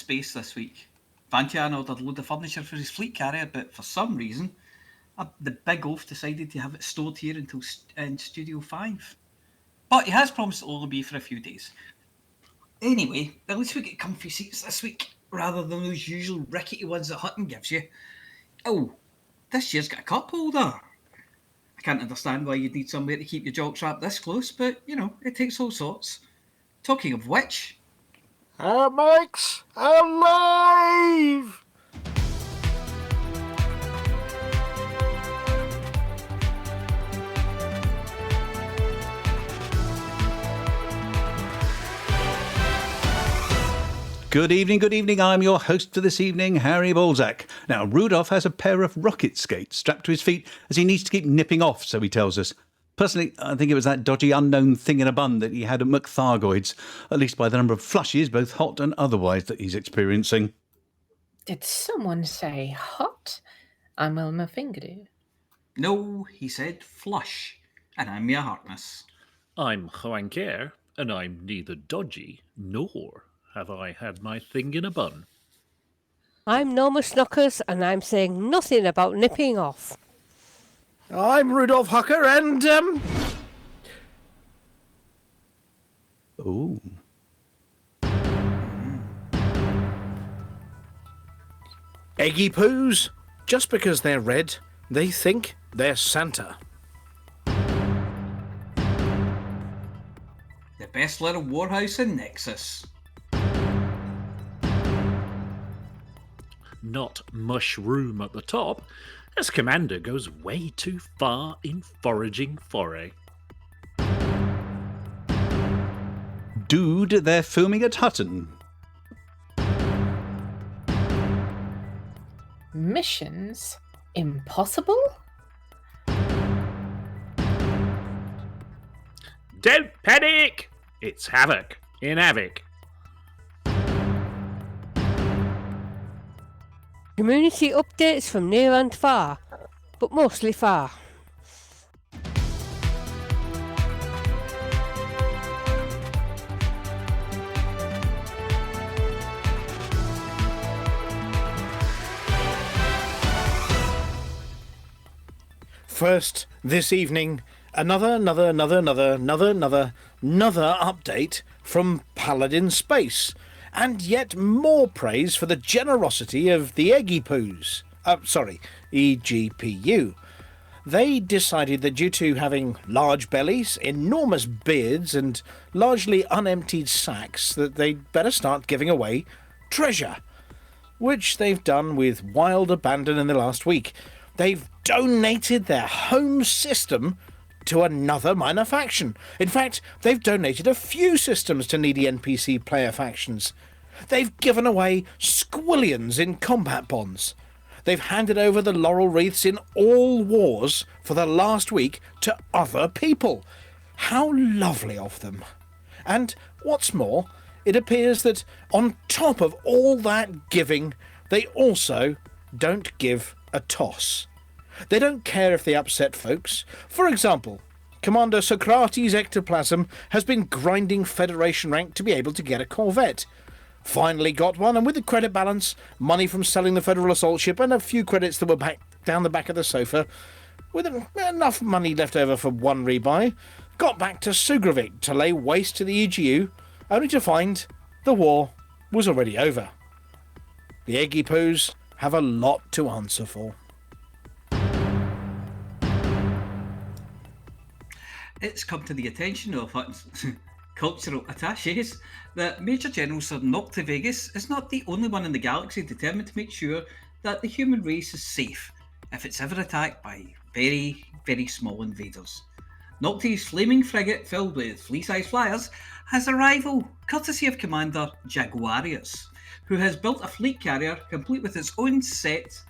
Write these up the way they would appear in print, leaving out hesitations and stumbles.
space this week. Banter ordered a load of furniture for his fleet carrier, but for some reason, the big oaf decided to have it stored here until in Studio 5. But he has promised it'll only be for a few days. Anyway, at least we get comfy seats this week, rather than those usual rickety ones that Hutton gives you. Oh, this chair's got a cup holder. I can't understand why you'd need somewhere to keep your jock strapped this close, but, it takes all sorts. Talking of which... Max, alive! Good evening. I'm your host for this evening, Harry Balzac. Now, Rudolph has a pair of rocket skates strapped to his feet as he needs to keep nipping off, so he tells us. Personally, I think it was that dodgy unknown thing in a bun that he had at McThargoid's, at least by the number of flushes, both hot and otherwise, that he's experiencing. Did someone say hot? I'm Wilma Fingerdew. No, he said flush, and I'm Mia Harkness. I'm Hwanker, and I'm neither dodgy nor have I had my thing in a bun. I'm Norma Snockers, and I'm saying nothing about nipping off. I'm Rudolph Hucker, and, Ooh. Eggy poos. Just because they're red, they think they're Santa. The best little warhouse in Nexus. Not mushroom at the top, as Commander goes way too far in foraging foray. Dude, they're filming at Hutton. Missions impossible? Don't panic! It's Havoc in Havoc. Community updates from near and far, but mostly far. First, this evening, another update from Paladin Space, and yet more praise for the generosity of the Eggy Poos. EGPU. They decided that due to having large bellies, enormous beards, and largely unemptied sacks, that they'd better start giving away treasure, which they've done with wild abandon in the last week. They've donated their home system to another minor faction. In fact, they've donated a few systems to needy NPC player factions. They've given away squillions in combat bonds. They've handed over the laurel wreaths in all wars for the last week to other people. How lovely of them. And what's more, it appears that on top of all that giving, they also don't give a toss. They don't care if they upset folks. For example, Commander Socrates Ectoplasm has been grinding Federation rank to be able to get a Corvette. Finally got one, and with the credit balance, money from selling the Federal Assault Ship, and a few credits that were back down the back of the sofa, with enough money left over for one rebuy, got back to Sugravik to lay waste to the EGU, only to find the war was already over. The Eggy Poos have a lot to answer for. It's come to the attention of Hutton's cultural attaches that Major General Sir Noctivegas is not the only one in the galaxy determined to make sure that the human race is safe if it's ever attacked by very, very small invaders. Nocti's flaming frigate filled with flea-sized flyers has a rival, courtesy of Commander Jaguarius, who has built a fleet carrier complete with its own set,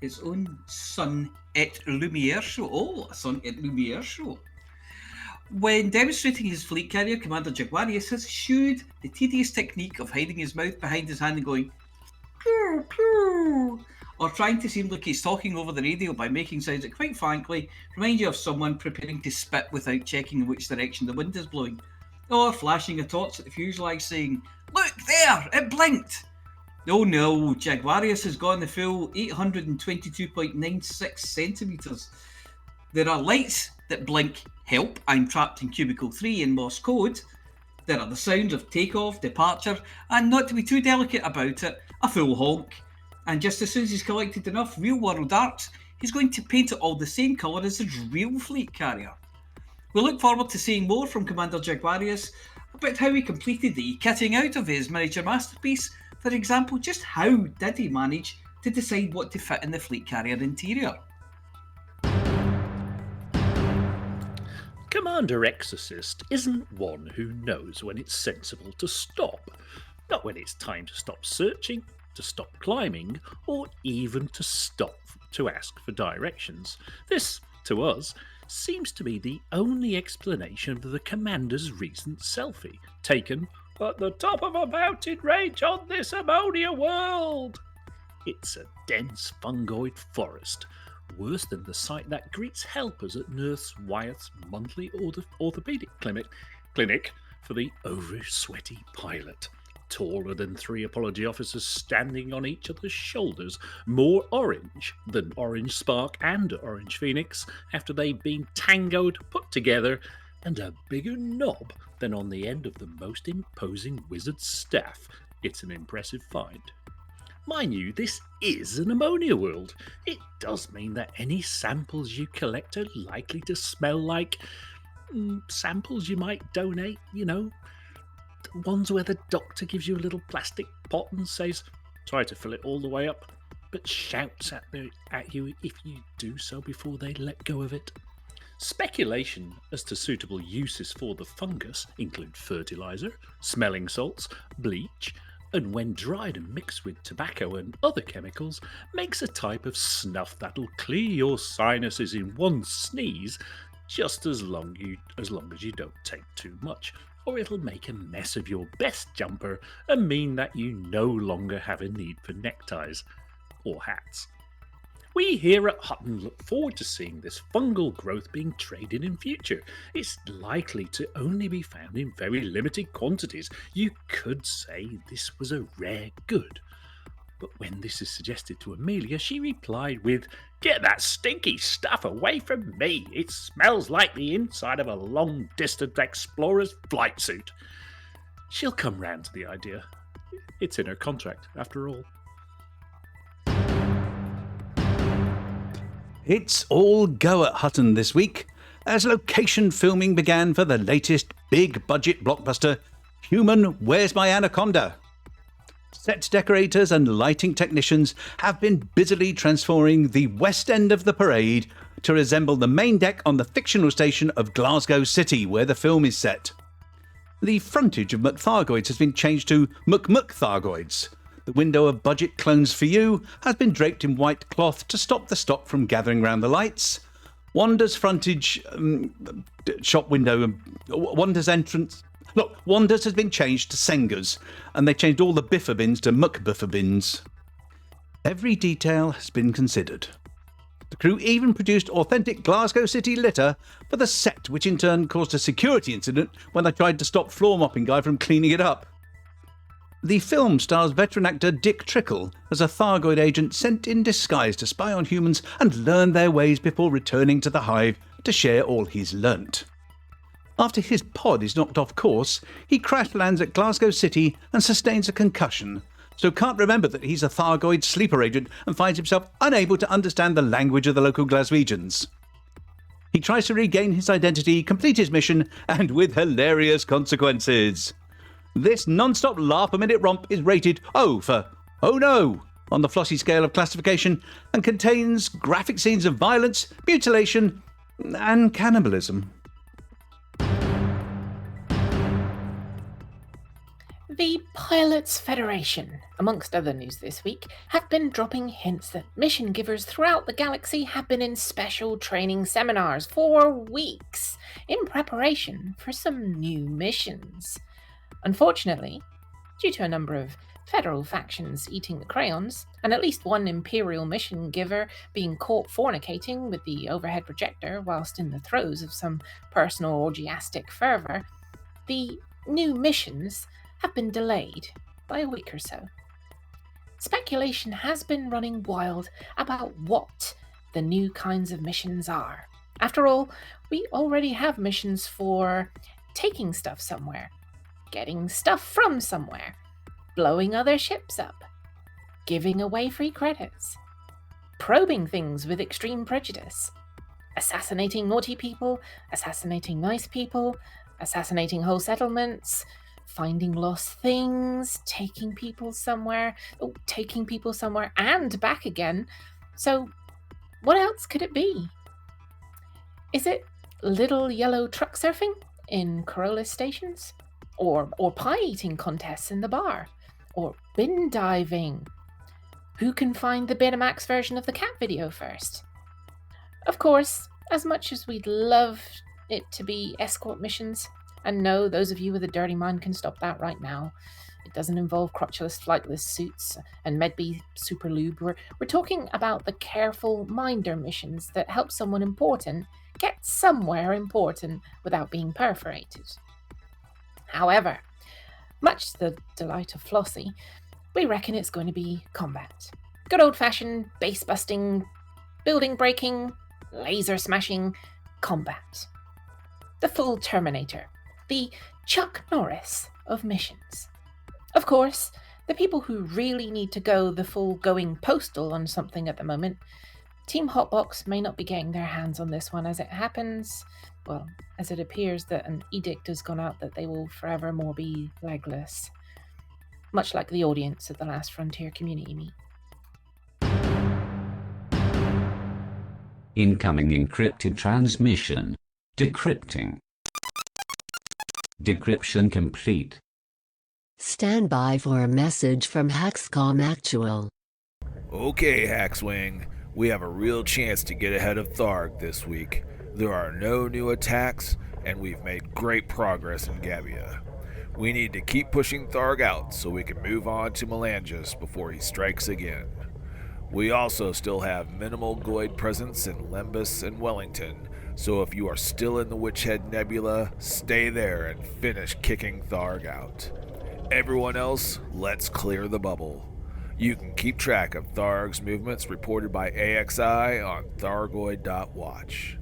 its own Sun et Lumiere show. Oh, a Sun et Lumiere show. When demonstrating his fleet carrier, Commander Jaguarius has eschewed the tedious technique of hiding his mouth behind his hand and going pew pew, or trying to seem like he's talking over the radio by making sounds that, quite frankly, remind you of someone preparing to spit without checking in which direction the wind is blowing, or flashing a torch at the fuselage saying, "Look there, it blinked!" Oh no, Jaguarius has gone the full 822.96 centimetres. There are lights that blink, help, I'm trapped in cubicle 3 in Morse code. There are the sounds of takeoff, departure, and not to be too delicate about it, a full honk. And just as soon as he's collected enough real world arts, he's going to paint it all the same colour as his real fleet carrier. We look forward to seeing more from Commander Jaguarius about how he completed the kitting out of his miniature masterpiece. For example, just how did he manage to decide what to fit in the fleet carrier interior? Commander Exorcist isn't one who knows when it's sensible to stop. Not when it's time to stop searching, to stop climbing, or even to stop to ask for directions. This, to us, seems to be the only explanation for the Commander's recent selfie, taken at the top of a mountain range on this ammonia world. It's a dense fungoid forest, worse than the sight that greets helpers at Nurse Wyeth's monthly orthopaedic clinic for the over-sweaty pilot. Taller than 3 apology officers standing on each other's shoulders, more orange than Orange Spark and Orange Phoenix after they've been tangoed, put together, and a bigger knob than on the end of the most imposing wizard's staff. It's an impressive find. Mind you, this is an ammonia world. It does mean that any samples you collect are likely to smell like samples you might donate, ones where the doctor gives you a little plastic pot and says, try to fill it all the way up, but shouts at you if you do so before they let go of it. Speculation as to suitable uses for the fungus include fertilizer, smelling salts, bleach, and when dried and mixed with tobacco and other chemicals, makes a type of snuff that'll clear your sinuses in one sneeze, just as long as you don't take too much, or it'll make a mess of your best jumper and mean that you no longer have a need for neckties or hats. We here at Hutton look forward to seeing this fungal growth being traded in future. It's likely to only be found in very limited quantities. You could say this was a rare good. But when this is suggested to Amelia, she replied with, "Get that stinky stuff away from me. It smells like the inside of a long-distance explorer's flight suit." She'll come round to the idea. It's in her contract, after all. It's all go at Hutton this week, as location filming began for the latest big-budget blockbuster, Human, Where's My Anaconda? Set decorators and lighting technicians have been busily transforming the west end of the parade to resemble the main deck on the fictional station of Glasgow City, where the film is set. The frontage of McThargoids has been changed to McMuckthargoids. The window of budget clones for you has been draped in white cloth to stop the stock from gathering round the lights. Wanda's frontage shop window, Wanda's entrance. Look, Wanda's has been changed to Senga's, and they changed all the biffa bins to McBiffa bins. Every detail has been considered. The crew even produced authentic Glasgow City litter for the set, which in turn caused a security incident when they tried to stop floor mopping guy from cleaning it up. The film stars veteran actor Dick Trickle as a Thargoid agent sent in disguise to spy on humans and learn their ways before returning to the hive to share all he's learnt. After his pod is knocked off course, he crash lands at Glasgow City and sustains a concussion, so can't remember that he's a Thargoid sleeper agent and finds himself unable to understand the language of the local Glaswegians. He tries to regain his identity, complete his mission, and with hilarious consequences. This non-stop laugh-a-minute romp is rated O for "Oh no" on the Flossy scale of classification and contains graphic scenes of violence, mutilation, and cannibalism. The Pilots Federation, amongst other news this week, have been dropping hints that mission givers throughout the galaxy have been in special training seminars for weeks in preparation for some new missions. Unfortunately, due to a number of federal factions eating the crayons, and at least one Imperial mission giver being caught fornicating with the overhead projector whilst in the throes of some personal orgiastic fervour, the new missions have been delayed by a week or so. speculation has been running wild about what the new kinds of missions are. After all, we already have missions for taking stuff somewhere, getting stuff from somewhere, blowing other ships up, giving away free credits, probing things with extreme prejudice, assassinating naughty people, assassinating nice people, assassinating whole settlements, finding lost things, taking people somewhere and back again. So, what else could it be? Is it little yellow truck surfing in Corolla stations? Or pie eating contests in the bar? Or bin diving? Who can find the Betamax version of the cat video first? Of course, as much as we'd love it to be escort missions, and no, those of you with a dirty mind can stop that right now. It doesn't involve crotchless, flightless suits and Medbee super lube. We're talking about the careful minder missions that help someone important get somewhere important without being perforated. However, much to the delight of Flossy, we reckon it's going to be combat. Good old-fashioned base-busting, building-breaking, laser-smashing combat. The full Terminator. The Chuck Norris of missions. Of course, the people who really need to go the full going postal on something at the moment, Team Hotbox may not be getting their hands on this one as it happens, well, as it appears that an edict has gone out that they will forevermore be legless. Much like the audience at the last Frontier community meet. Incoming encrypted transmission. Decrypting. Decryption complete. Stand by for a message from Haxcom Actual. Okay, Haxwing. We have a real chance to get ahead of Tharg this week. There are no new attacks, and we've made great progress in Gabia. We need to keep pushing Tharg out so we can move on to Melangis before he strikes again. We also still have minimal Goid presence in Lembus and Wellington, so if you are still in the Witchhead Nebula, stay there and finish kicking Tharg out. Everyone else, let's clear the bubble. You can keep track of Tharg's movements reported by AXI on Thargoid.watch.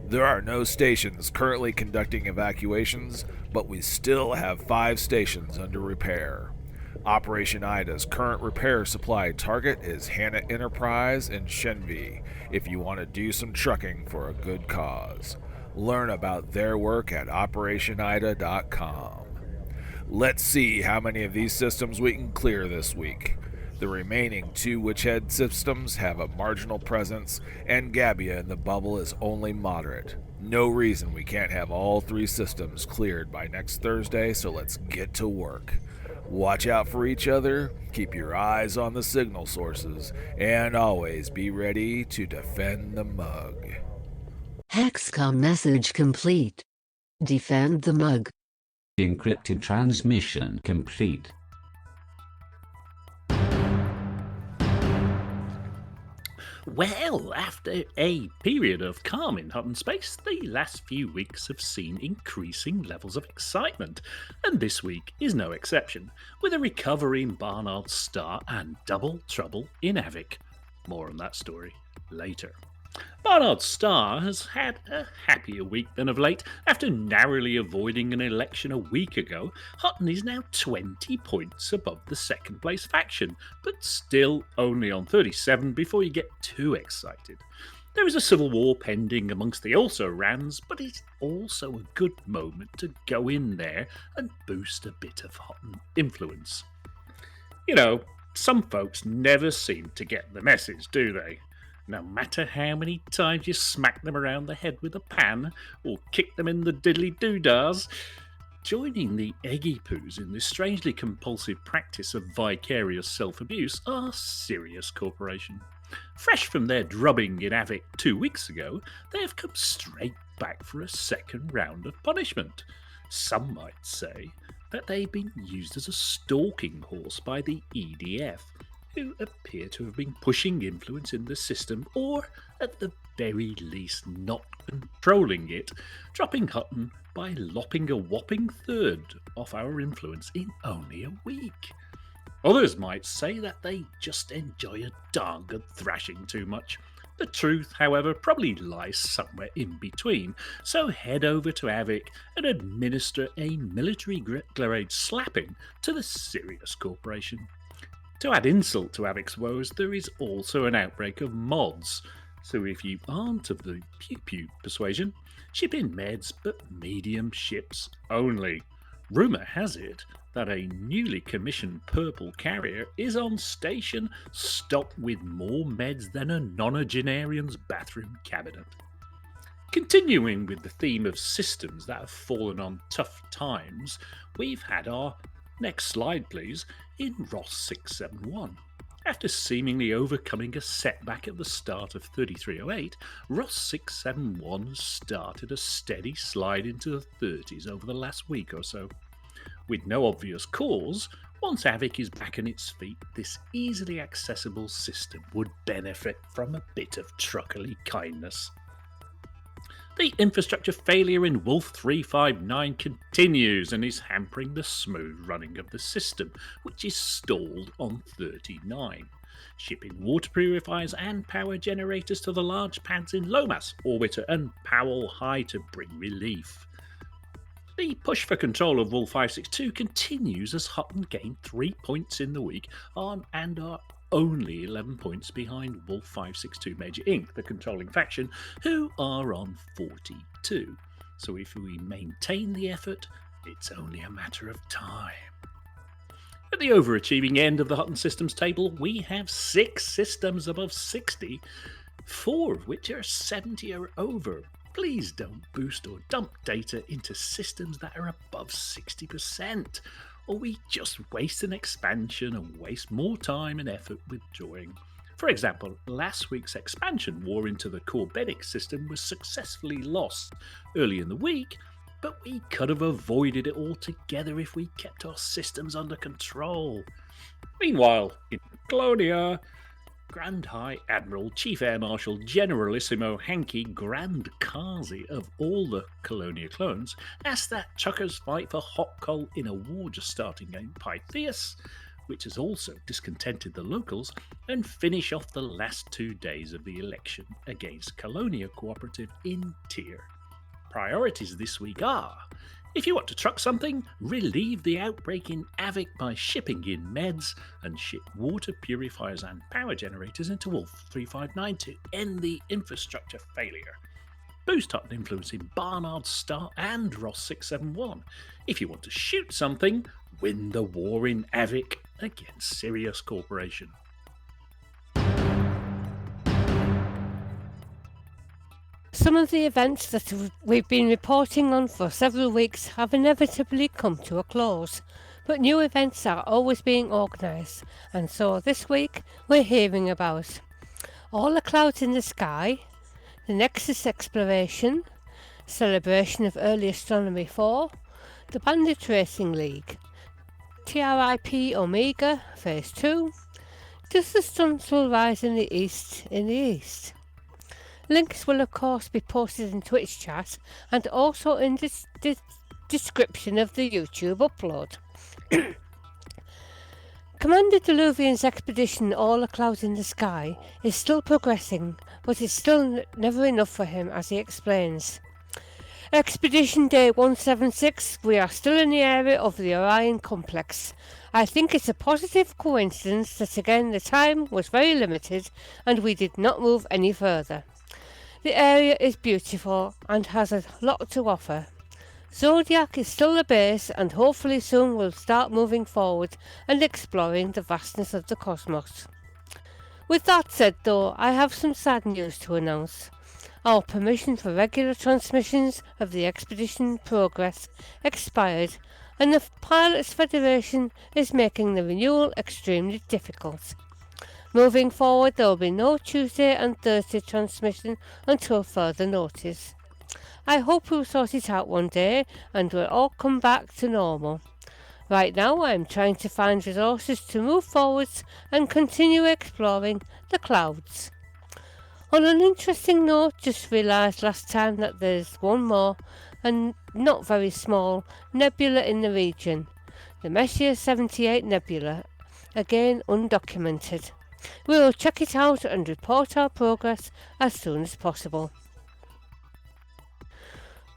There are no stations currently conducting evacuations, but we still have 5 stations under repair. Operation Ida's current repair supply target is Hanna Enterprise and Shenvi, if you want to do some trucking for a good cause. Learn about their work at operationida.com. Let's see how many of these systems we can clear this week. The remaining 2 Witchhead systems have a marginal presence, and Gabia in the bubble is only moderate. No reason we can't have all 3 systems cleared by next Thursday, so let's get to work. Watch out for each other, keep your eyes on the signal sources, and always be ready to defend the mug. Haxcom message complete. Defend the mug. Encrypted transmission complete. Well, after a period of calm in Hutton space, the last few weeks have seen increasing levels of excitement, and this week is no exception, with a recovery in Barnard's Star and double trouble in Avic. More on that story later. Barnard's Star has had a happier week than of late. After narrowly avoiding an election a week ago, Hutton is now 20 points above the second place faction, but still only on 37 before you get too excited. There is a civil war pending amongst the also-rans, but it's also a good moment to go in there and boost a bit of Hutton influence. You know, some folks never seem to get the message, do they? No matter how many times you smack them around the head with a pan or kick them in the diddly doodahs, joining the eggy poos in this strangely compulsive practice of vicarious self-abuse are serious corporation. Fresh from their drubbing in Avic 2 weeks ago, they have come straight back for a second round of punishment. Some might say that they've been used as a stalking horse by the EDF, who appear to have been pushing influence in the system, or at the very least not controlling it, dropping Hutton by lopping a whopping third off our influence in only a week. Others might say that they just enjoy a darn good thrashing too much. The truth, however, probably lies somewhere in between, so head over to Avic and administer a military-grade slapping to the Sirius Corporation. To add insult to Avic's woes, there is also an outbreak of mods, so if you aren't of the pew-pew persuasion, ship in meds but medium ships only. Rumour has it that a newly commissioned purple carrier is on station, stocked with more meds than a nonagenarian's bathroom cabinet. Continuing with the theme of systems that have fallen on tough times, we've had our next slide please in Ross 671. After seemingly overcoming a setback at the start of 3308, Ross 671 started a steady slide into the 30s over the last week or so. With no obvious cause, once Avic is back on its feet, this easily accessible system would benefit from a bit of truckerly kindness. The infrastructure failure in Wolf 359 continues and is hampering the smooth running of the system, which is stalled on 39. Shipping water purifiers and power generators to the large pads in Lomas, Orbiter and Powell High to bring relief. The push for control of Wolf 562 continues as Hutton gained 3 points in the week and are only 11 points behind Wolf 562 Major Inc., the controlling faction, who are on 42. So if we maintain the effort, it's only a matter of time. At the overachieving end of the Hutton Systems table, we have 6 systems above 60, 4 of which are 70 or over. Please don't boost or dump data into systems that are above 60%, or we just waste an expansion and waste more time and effort withdrawing. For example, last week's expansion war into the Corbenic system was successfully lost early in the week, but we could have avoided it altogether if we kept our systems under control. Meanwhile, in Colonia, Grand High Admiral, Chief Air Marshal, Generalissimo Hankey Grand Kazi of all the Colonia clones asked that truckers fight for hot coal in a war just starting in Pythias, which has also discontented the locals, and finish off the last 2 days of the election against Colonia Cooperative in Tyr. Priorities this week are: if you want to truck something, relieve the outbreak in Avic by shipping in meds and ship water purifiers and power generators into Wolf 359 to end the infrastructure failure. Boost Hutton influence in Barnard Star and Ross 671. If you want to shoot something, win the war in Avic against Sirius Corporation. Some of the events that we've been reporting on for several weeks have inevitably come to a close, but new events are always being organised, and so this week we're hearing about All the Clouds in the Sky, the Nexus Exploration, Celebration of Early Astronomy 4, the Bandit Racing League, TRIP Omega Phase 2, Does the Sun Still Rise in the East? Links will of course be posted in Twitch chat and also in the description of the YouTube upload. Commander Diluvian's expedition All the Clouds in the Sky is still progressing, but it's still never enough for him, as he explains. Expedition Day 176, we are still in the area of the Orion Complex. I think it's a positive coincidence that again the time was very limited and we did not move any further. The area is beautiful and has a lot to offer. Zodiac is still the base and hopefully soon we'll start moving forward and exploring the vastness of the cosmos. With that said though, I have some sad news to announce. Our permission for regular transmissions of the expedition progress expired and the Pilots Federation is making the renewal extremely difficult. Moving forward, there will be no Tuesday and Thursday transmission until further notice. I hope we'll sort it out one day and we'll all come back to normal. Right now, I'm trying to find resources to move forwards and continue exploring the clouds. On an interesting note, just realised last time that there's one more, and not very small, nebula in the region, the Messier 78 Nebula. again undocumented. We will check it out and report our progress as soon as possible.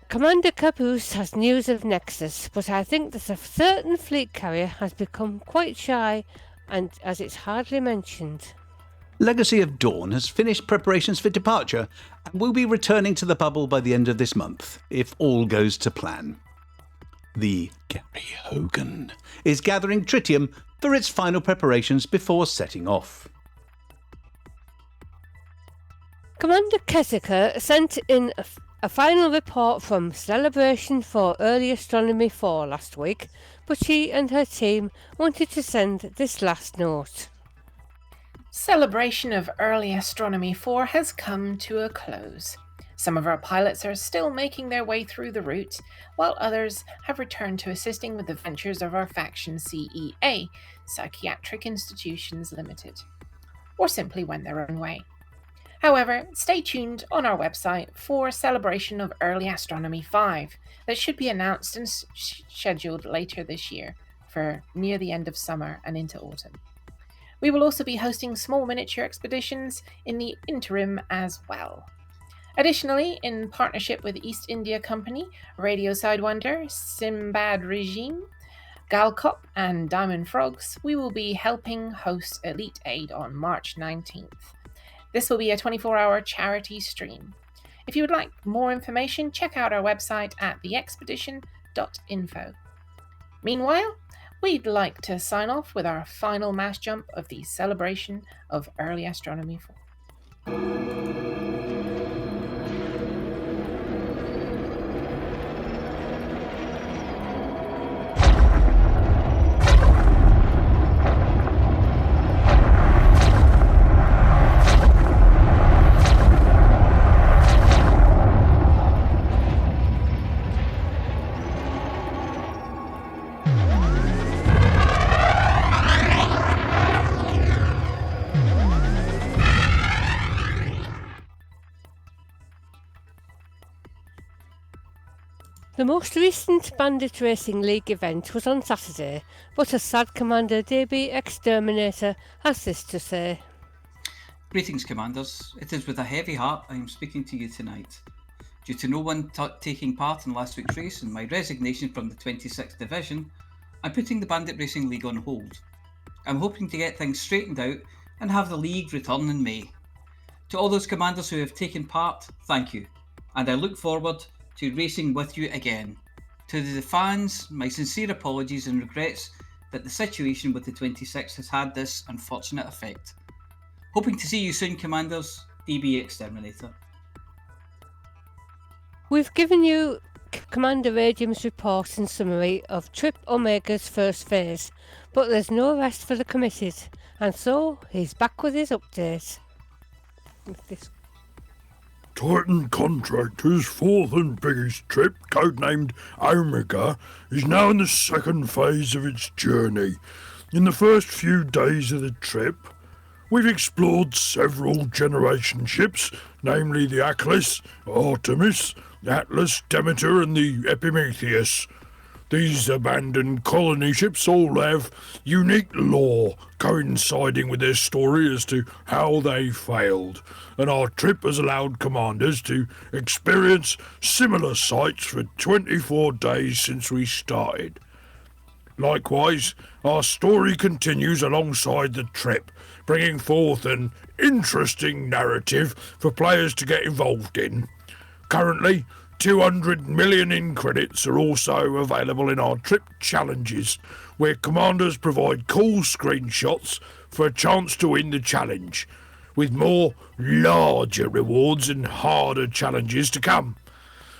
Commander Caboose has news of Nexus, but I think that a certain fleet carrier has become quite shy, and as it's hardly mentioned. Legacy of Dawn has finished preparations for departure and will be returning to the bubble by the end of this month, if all goes to plan. The Gary Hogan is gathering tritium for its final preparations before setting off. Commander Kessiker sent in a final report from Celebration for Early Astronomy 4 last week, but she and her team wanted to send this last note. Celebration of Early Astronomy 4 has come to a close. Some of our pilots are still making their way through the route, while others have returned to assisting with the ventures of our faction CEA, Psychiatric Institutions Limited, or simply went their own way. However, stay tuned on our website for Celebration of Early Astronomy 5 that should be announced and scheduled later this year for near the end of summer and into autumn. We will also be hosting small miniature expeditions in the interim as well. Additionally, in partnership with East India Company, Radio Sidewinder, Simbad Regime, Galcop and Diamond Frogs, we will be helping host Elite Aid on March 19th. This will be a 24-hour charity stream. If you would like more information, check out our website at theexpedition.info. Meanwhile, we'd like to sign off with our final mass jump of the Celebration of Early Astronomy 4. The most recent Bandit Racing League event was on Saturday, but a sad Commander DB Exterminator has this to say. Greetings, Commanders. It is with a heavy heart I am speaking to you tonight. Due to no one taking part in last week's race and my resignation from the 26th Division, I'm putting the Bandit Racing League on hold. I'm hoping to get things straightened out and have the league return in May. To all those Commanders who have taken part, thank you, and I look forward to racing with you again. To the fans, my sincere apologies and regrets that the situation with the 26 has had this unfortunate effect. Hoping to see you soon, Commanders. DB Exterminator. We've given you Commander Radium's report and summary of Trip Omega's first phase, but there's no rest for the committed, and so he's back with his update. Titan Contractor's fourth and biggest trip, codenamed Omega, is now in the second phase of its journey. In the first few days of the trip, we've explored several generation ships, namely the Atlas, Artemis, the Atlas, Demeter and the Epimetheus. These abandoned colony ships all have unique lore coinciding with their story as to how they failed, and our trip has allowed commanders to experience similar sights for 24 days since we started. Likewise, our story continues alongside the trip, bringing forth an interesting narrative for players to get involved in. Currently, 200 million in credits are also available in our trip challenges, where commanders provide cool screenshots for a chance to win the challenge, with more larger rewards and harder challenges to come.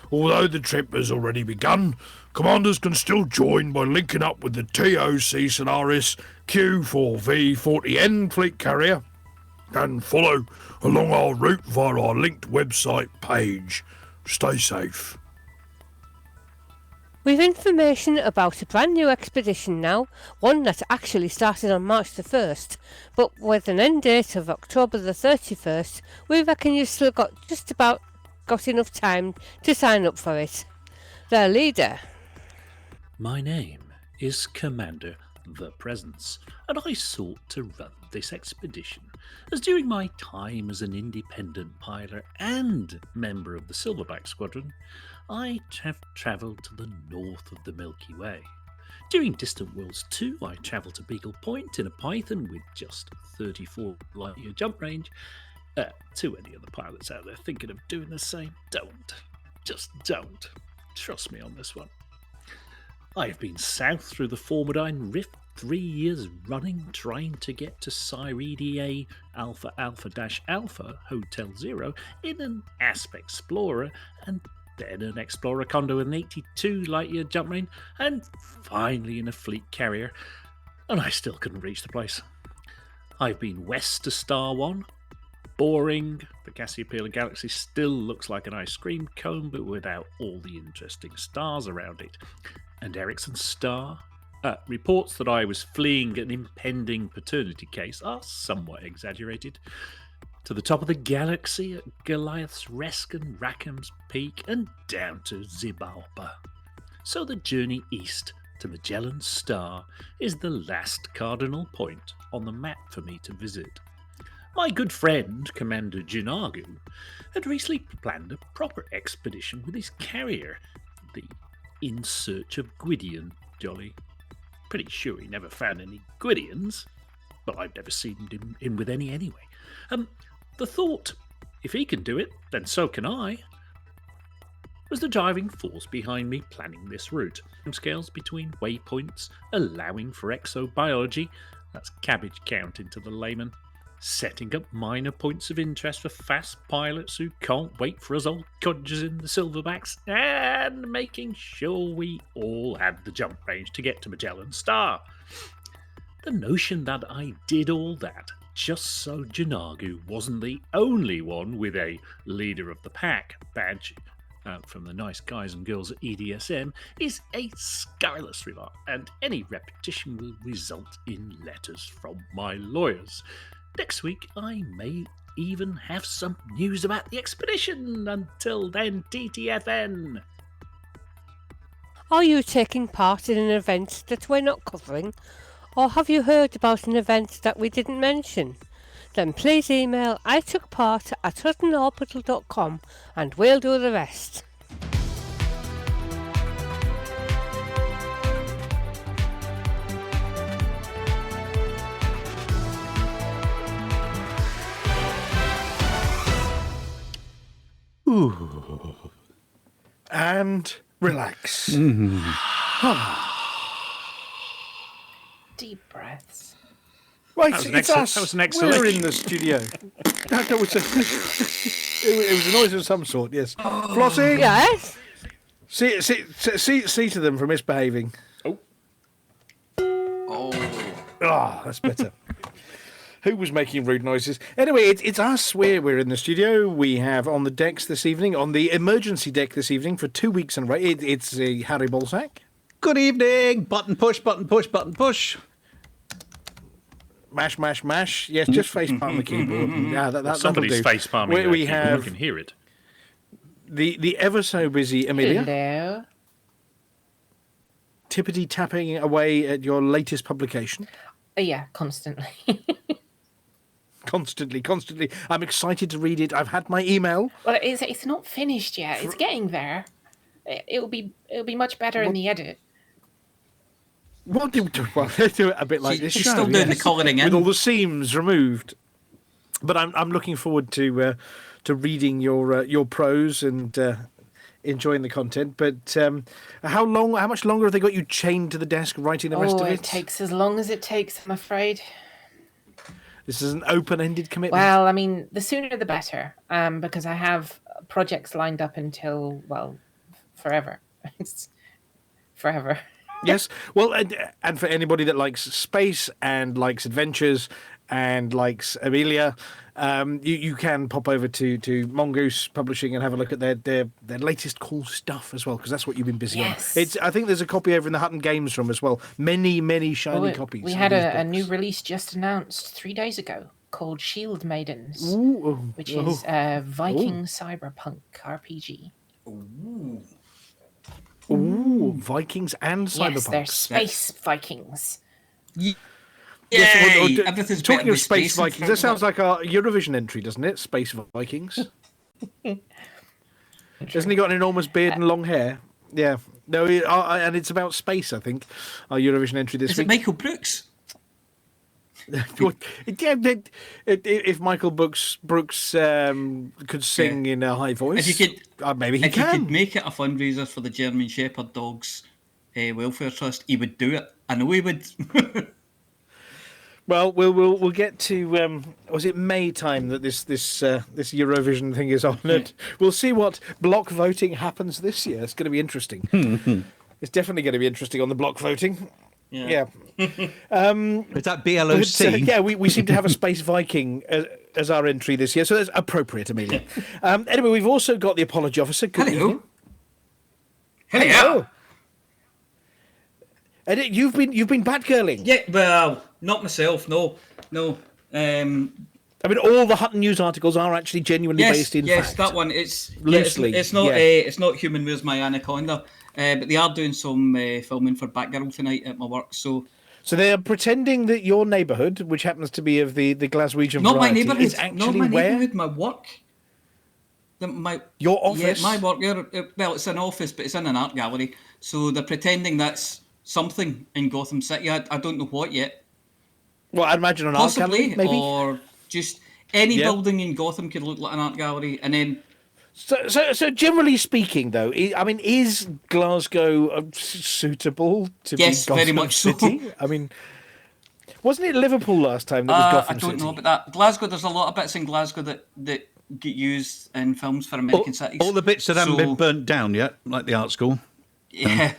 Although the trip has already begun, commanders can still join by linking up with the TOC Solaris Q4V40N fleet carrier and follow along our route via our linked website page. Stay safe. We've information about a brand new expedition now, one that actually started on March the 1st, but with an end date of October the 31st, we reckon you've still got just about got enough time to sign up for it. Their leader. My name is Commander the presence, and I sought to run this expedition, as during my time as an independent pilot and member of the Silverback Squadron, I have travelled to the north of the Milky Way. During Distant Worlds 2, I travelled to Beagle Point in a Python with just 34 light-year jump range. To any other pilots out there thinking of doing the same, don't. Just don't. Trust me on this one. I've been south through the Formidine Rift 3 years running, trying to get to Cyredia Alpha Alpha Alpha Hotel Zero in an Asp Explorer, and then an Explorer Condo with an 82 light-year jump range, and finally in a fleet carrier, and I still couldn't reach the place. I've been west to Star One. Boring. The Cassiopeia Galaxy still looks like an ice cream cone, but without all the interesting stars around it. And Ericsson Star. Reports that I was fleeing an impending paternity case are somewhat exaggerated. To the top of the galaxy at Goliath's Resk and Rackham's Peak, and down to Xibalba. So the journey east to Magellan's Star is the last cardinal point on the map for me to visit. My good friend, Commander Jinagu, had recently planned a proper expedition with his carrier, the In Search of Gwydion jolly. Pretty sure he never found any Gwydions, but I've never seen him in with any anyway. The thought, if he can do it, then so can I, was the driving force behind me planning this route. Scales between waypoints, allowing for exobiology, that's cabbage count into the layman, setting up minor points of interest for fast pilots who can't wait for us old codgers in the Silverbacks, and making sure we all had the jump range to get to Magellan's Star. The notion that I did all that just so Jinagu wasn't the only one with a Leader of the Pack badge from the nice guys and girls at EDSM is a scurrilous remark, and any repetition will result in letters from my lawyers. Next week, I may even have some news about the expedition. Until then, TTFN. Are you taking part in an event that we're not covering? Or have you heard about an event that we didn't mention? Then please email itookpart@huttonorbital.com and we'll do the rest. Ooh. And relax. Deep breaths. Right, That was an excellent. We're in the studio. It was a noise of some sort, yes. Flossy? Yes? See to them for misbehaving. That's better. Who was making rude noises? Anyway, it's us. We're in the studio. We have on the decks this evening, on the emergency deck this evening for 2 weeks in a row. It's Harry Balzac. Good evening. Button push, button push, button push. Mash, mash, mash. Yes, just face palm the keyboard. Yeah, Somebody's face palming. We have. You can hear it. The ever so busy Amelia. Hello. Tippity tapping away at your latest publication. Yeah, constantly. Constantly. I'm excited to read it. I've had my email. Well, it's not finished yet. It's getting there. It'll be much better in the edit. Well, do it a bit like this. She's still doing the colouring in with all the seams removed. But I'm looking forward to reading your prose and enjoying the content. But how much longer have they got you chained to the desk writing the rest of it? It takes as long as it takes, I'm afraid. This is an open-ended commitment. Well, I mean, the sooner the better, because I have projects lined up until, well, forever. It's forever. Yes. Well, and for anybody that likes space and likes adventures and likes Amelia, you can pop over to Mongoose Publishing and have a look at their latest cool stuff as well, because that's what you've been busy on. I think there's a copy over in the Hutton Games room as well. Many shiny copies. We had a new release just announced 3 days ago called Shield Maidens, which is a Viking cyberpunk RPG. Ooh, Vikings and cyberpunk. Yes, they're space Vikings. Yay! Everything's Talking better of with Space in Vikings, front that of sounds it. like our Eurovision entry, doesn't it? Space Vikings. Hasn't he got an enormous beard and long hair? Yeah. No, and it's about space, I think, our Eurovision entry this Is week. it Michael Brooks? If Michael Brooks could sing in a high voice, If you could, maybe he if you can. could make it a fundraiser for the German Shepherd Dogs Welfare Trust, he would do it. I know he would. Well, we'll get to was it May time that this Eurovision thing is honoured? We'll see what block voting happens this year. It's going to be interesting. It's definitely going to be interesting on the block voting. Yeah. Is that BLOC? Yeah, we seem to have a Space Viking as our entry this year, so that's appropriate, Amelia. Anyway, we've also got the Apology Officer. Good evening. Hello. And you've been Batgirling. Yeah, well, not myself. No. I mean, all the Hutton News articles are actually genuinely based in fact. Yes, that one. It's loosely. It's not. It's not Human Where's My Anaconda. But they are doing some filming for Batgirl tonight at my work. So they are pretending that your neighbourhood, which happens to be of the Glaswegian not variety, my neighbourhood. is actually not my where? neighbourhood. My work. Your office. Yeah, my work. Well, it's an office, but it's in an art gallery. So they're pretending that's something in Gotham City. I don't know what yet. Well, I'd imagine an Possibly, art gallery, maybe, or just any building in Gotham could look like an art gallery, and then. So generally speaking, though, I mean, is Glasgow suitable to be Gotham very much City? so. I mean, wasn't it Liverpool last time that was Gotham I don't City? know about that. Glasgow, there's a lot of bits in Glasgow that get used in films for American cities. All the bits that haven't been burnt down yet, like the art school. Yeah,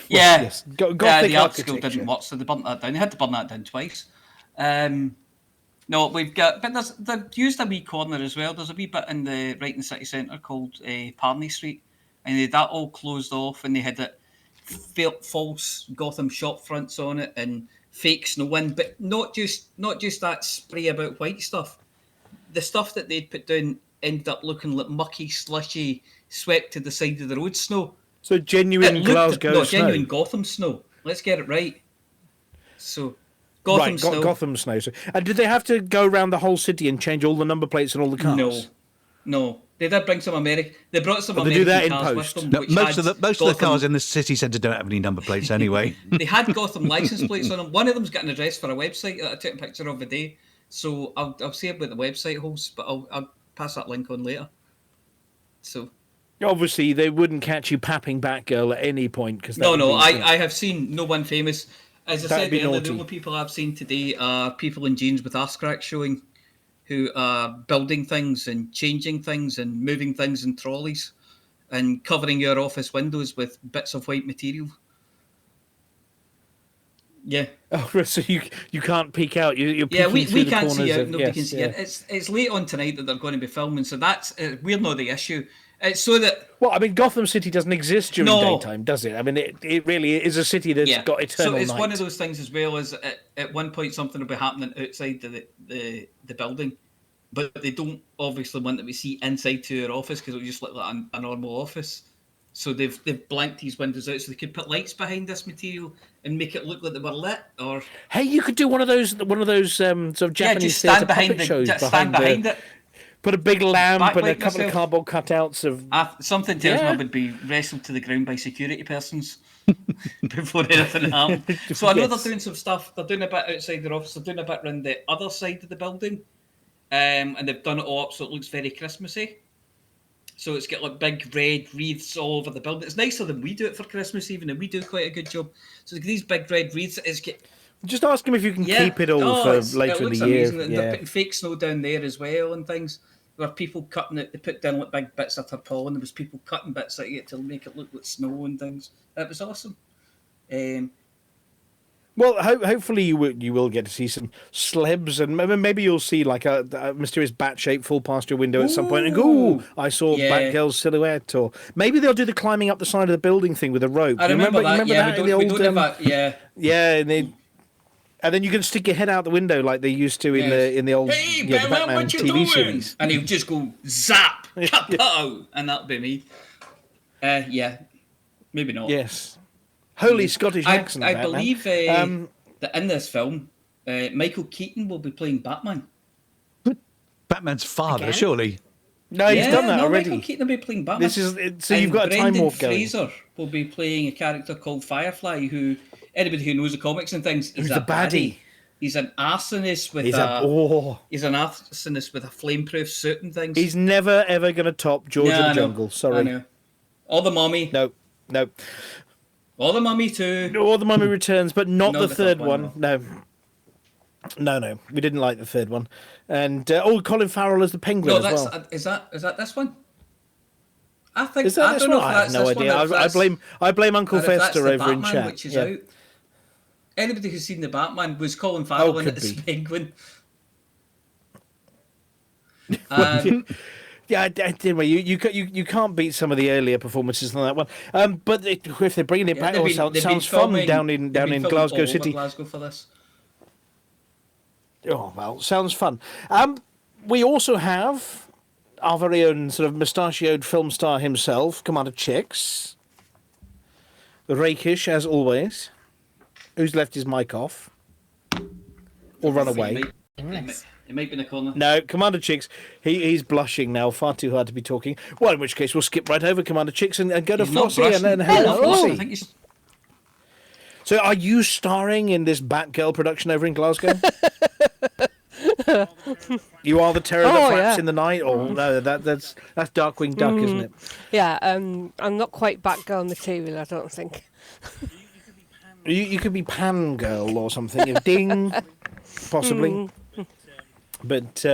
Yes. Gothic the art school architecture. didn't work, so they burnt that down. They had to burn that down twice. No, we've got, but they've used a wee corner as well. There's a wee bit in the City Centre called Parney Street, and they had that all closed off, and they had it false Gotham shop fronts on it and fake snow in, but not just that spray about white stuff. The stuff that they'd put down ended up looking like mucky, slushy, swept to the side of the road snow. So genuine Glasgow snow. Genuine Gotham snow. Let's get it right. So. Gotham snow. Gotham snow. And did they have to go around the whole city and change all the number plates and all the cars? No. They did bring some American. They brought some American do that in cars post. with them. No, most of the cars in the city centre don't have any number plates anyway. They had Gotham license plates on them. One of them's got an address for a website that I took a picture of today. So I'll see about the website host, but I'll pass that link on later. So. Obviously, they wouldn't catch you papping Batgirl at any point because I have seen no one famous. As I said earlier, naughty. the only people I've seen today are people in jeans with ass cracks showing, who are building things and changing things and moving things in trolleys and covering your office windows with bits of white material. Yeah. Oh, so you can't peek out. You're we through the can't see corners it. Nobody can see it. It's late on tonight that they're going to be filming, so that's we're not the issue. It's so that Gotham City doesn't exist during daytime, does it? I mean, it really is a city that's got eternal night. So it's one of those things as well as at one point something will be happening outside the building, but they don't obviously want that we see inside to your office because it'll just look like a normal office. So they've blanked these windows out so they could put lights behind this material and make it look like they were lit. Or hey, you could do one of those sort of Japanese just stand theatre puppet shows behind it. Put a big lamp and a Backlight couple of cardboard cutouts of. Something tells me I would be wrestled to the ground by security persons before anything happened. So I know they're doing some stuff. They're doing a bit outside their office. They're doing a bit around the other side of the building, and they've done it all up so it looks very Christmassy. So it's got like big red wreaths all over the building. It's nicer than we do it for Christmas, even, and we do quite a good job. So these big red wreaths. Just ask them if you can keep it all for later in the year. And they're putting fake snow down there as well and things. There were people cutting it. They put down like big bits of tarpaulin. There was people cutting bits of it to make it look like snow and things. It was awesome. Well, hopefully you will get to see some slebs, and maybe you'll see like a mysterious bat shape fall past your window at some point and go, "Ooh, I saw Batgirl's silhouette," or maybe they'll do the climbing up the side of the building thing with a rope. I remember that. that in the old, we don't have that. Yeah. Yeah, and then you can stick your head out the window like they used to in the old the Batman what you TV doing? series. And he'll just go zap, kapow, and that'll be me. Yeah, maybe not. Yes, holy Scottish accent. I believe. that in this film, Michael Keaton will be playing Batman. Batman's father, Again? surely. No, he's done that already. Michael Keaton will be playing Batman. This is so you've And got a time Brendan warp going. Fraser will be playing a character called Firefly, who anybody who knows the comics and things, Who's the baddie? He's an arsonist with He's he's an arsonist with a flameproof suit and things. He's never ever going to top George of the I know. Jungle. I Sorry. know. Or the Mummy. No. Or the Mummy too. Or the Mummy Returns, but not No, the the third third one. one, No. We didn't like the third one. And Colin Farrell as the Penguin No, as that's well. is that this one? I think Is that I this don't know one? if I have that's no this idea. one, or if I blame Uncle or if that's Fester the over in Batman, chat. which is Yeah. out. Anybody who's seen the Batman was Colin Farrell in could it as be. Penguin. Yeah, anyway, you can't beat some of the earlier performances on that one. But if they're bringing it back, they've it been sounds fun filming- down they've in been filming Glasgow all over City. Glasgow for this. Oh well, sounds fun. We also have our very own sort of mustachioed film star himself, Commander Chicks. Rakish as always. Who's left his mic off? Or run away. It might be in the corner. No, Commander Chicks, he's blushing now, far too hard to be talking. Well, in which case we'll skip right over Commander Chicks and go to He's not Flossy and blushing. hello, I Flossy. think he's So are you starring in this Batgirl production over in Glasgow? You are the terror that flaps in the night? Or no, that's Darkwing Duck, isn't it? Yeah, I'm not quite Batgirl material, I don't think. You could be Pan Girl or something. Ding, possibly. But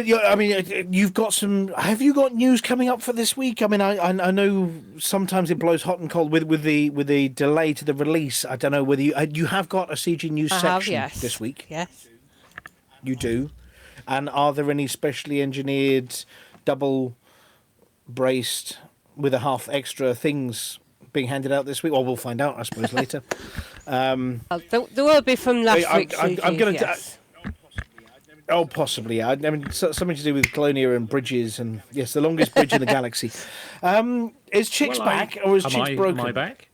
yeah, I mean, you've got some. Have you got news coming up for this week? I mean, I know sometimes it blows hot and cold with the delay to the release. I don't know whether you have got a CG news section this week. Yes, you do. And are there any specially engineered, double braced with a half extra things being handed out this week? Well, we'll find out, I suppose, later. there will be from last week's CG, I'm going to. yes. Oh, possibly. Yeah. I mean, something to do with Colonia and bridges, and yes, the longest bridge in the galaxy. Is Chicks back, or is Chicks broken? Am I back?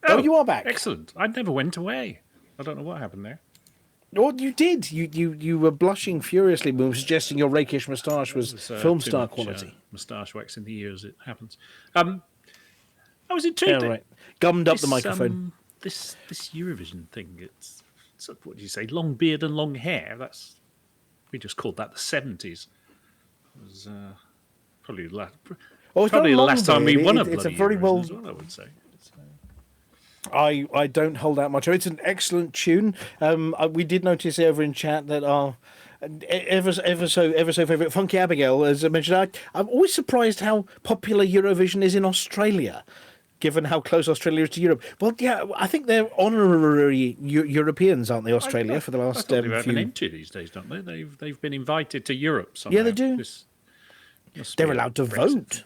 Oh, you are back. Excellent. I never went away. I don't know what happened there. Oh, you did. You were blushing furiously when we were suggesting your rakish moustache was film Too star much, quality. Moustache wax in the ears. It happens. I was intrigued. Yeah, right. Gummed up the microphone. This Eurovision thing. It's what do you say? Long beard and long hair. We just called that the 70s. It was probably the last time we won a bloody Eurovision as well, I would say. I don't hold out much. It's an excellent tune. We did notice over in chat that our ever so favourite Funky Abigail, as I mentioned, I'm always surprised how popular Eurovision is in Australia, given how close Australia is to Europe. Well, yeah, I think they're honorary Europeans, aren't they? Australia for the last they few. have an entry these days, don't they? They've been invited to Europe somehow. Yeah, they do. They're allowed to vote.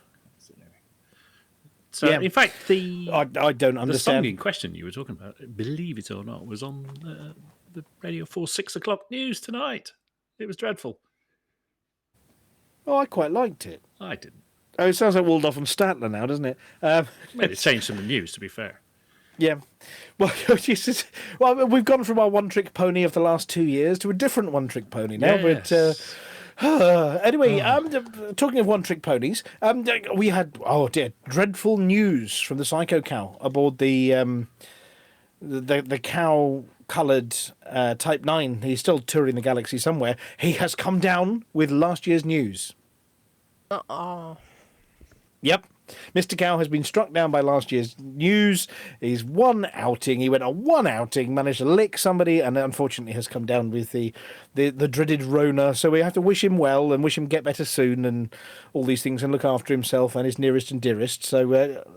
So, in fact, I don't understand. The song in question you were talking about, believe it or not, was on the Radio 4 6 o'clock news tonight. It was dreadful. Oh, I quite liked it. I didn't. Oh, it sounds like Waldorf and Statler now, doesn't it? Well, it changed from the news, to be fair. Yeah. Well, we've gone from our one-trick pony of the last 2 years to a different one-trick pony now. Yes. But anyway, talking of one-trick ponies, we had dreadful news from the Psycho Cow aboard the cow-coloured Type 9. He's still touring the galaxy somewhere. He has come down with last year's news. Uh-oh. Yep. Mr. Cow has been struck down by last year's news. He's one outing. He went on one outing, managed to lick somebody, and unfortunately has come down with the dreaded Rona. So we have to wish him well and wish him get better soon and all these things and look after himself and his nearest and dearest. So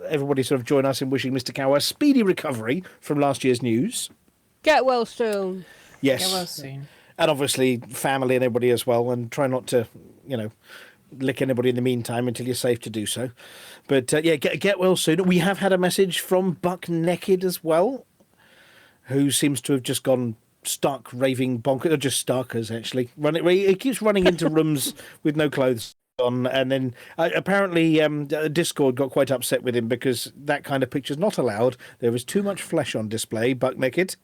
everybody sort of join us in wishing Mr. Cow a speedy recovery from last year's news. Get well soon. Yes. Get well soon. And obviously family and everybody as well, and try not to, lick anybody in the meantime until you're safe to do so. But get well soon. We have had a message from Buck Naked as well, who seems to have just gone stark raving bonkers, or just starkers actually. He keeps running into rooms with no clothes on, and then apparently Discord got quite upset with him because that kind of picture's not allowed. There was too much flesh on display, buck naked.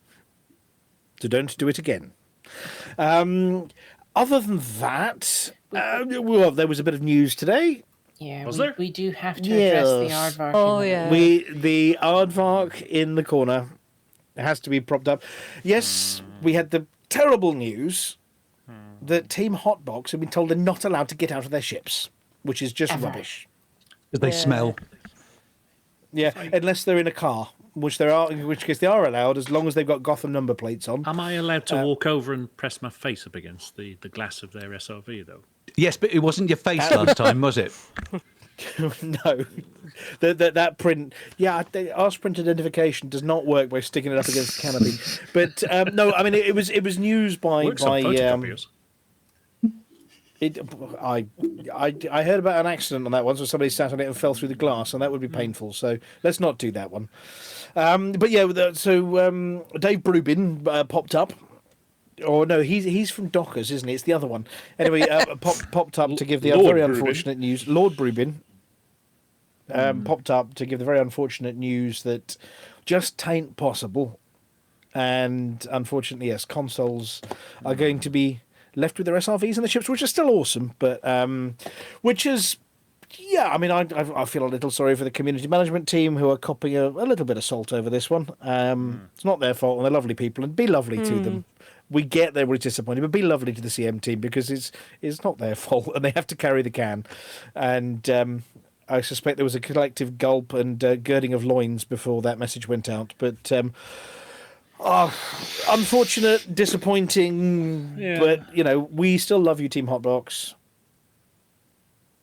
So don't do it again. Other than that, well, there was a bit of news today. Yeah, we do have to address the aardvark. Oh, yeah. The aardvark in the corner has to be propped up. Yes, we had the terrible news that Team Hotbox have been told they're not allowed to get out of their ships, which is just rubbish. Because they smell. Yeah, unless they're in a car, in which case they are allowed as long as they've got Gotham number plates on. Am I allowed to walk over and press my face up against the glass of their SRV, though? Yes, but it wasn't your face last time, was it? No, that print. Yeah, our sprint identification does not work by sticking it up against the canopy. But no, I mean it was news by Works on photocopiers. I heard about an accident on that once where somebody sat on it and fell through the glass, and that would be painful. So let's not do that one. But yeah, so Dave Brubin popped up. Or no, he's from Dockers, isn't he? It's the other one. Anyway, popped up to give the very unfortunate news. Lord Brubin popped up to give the very unfortunate news that just tain't possible. And unfortunately, yes, consoles are going to be left with their SRVs and the ships, which are still awesome, but which is, yeah, I mean, I feel a little sorry for the community management team who are copping a little bit of salt over this one. It's not their fault, and they're lovely people, and be lovely to them. We get they're really disappointed, but be lovely to the CM team because it's not their fault, and they have to carry the can. And I suspect there was a collective gulp and girding of loins before that message went out. But unfortunate, disappointing, but you know we still love you, Team Hotbox.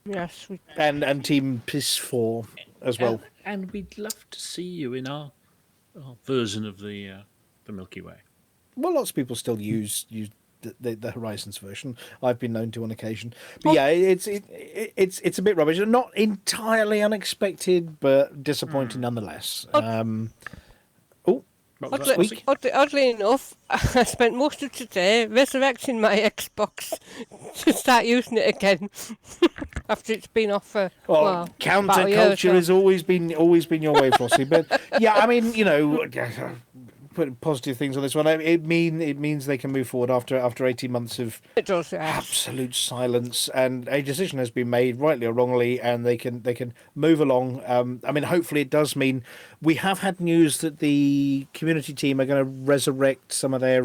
Yes, and Team Piss 4 as well. And we'd love to see you in our version of the Milky Way. Well, lots of people still use the Horizons version. I've been known to on occasion. But yeah, it's a bit rubbish. Not entirely unexpected, but disappointing nonetheless. Oddly enough, I spent most of today resurrecting my Xbox to start using it again after it's been off for counterculture has always been your way, Flossy. But yeah, I mean, you know, putting positive things on this one. It means they can move forward after 18 months of absolute silence, and a decision has been made, rightly or wrongly, and they can move along. I mean, hopefully, it does mean we have had news that the community team are going to resurrect some of their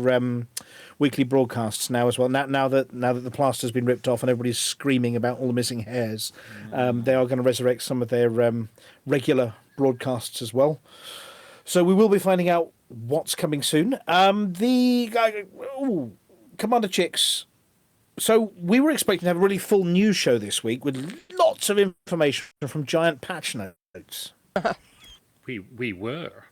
weekly broadcasts now as well. Now that the plaster's been ripped off and everybody's screaming about all the missing hairs, they are going to resurrect some of their regular broadcasts as well. So we will be finding out what's coming soon. Commander Chicks. So we were expecting to have a really full news show this week with lots of information from giant patch notes. We were.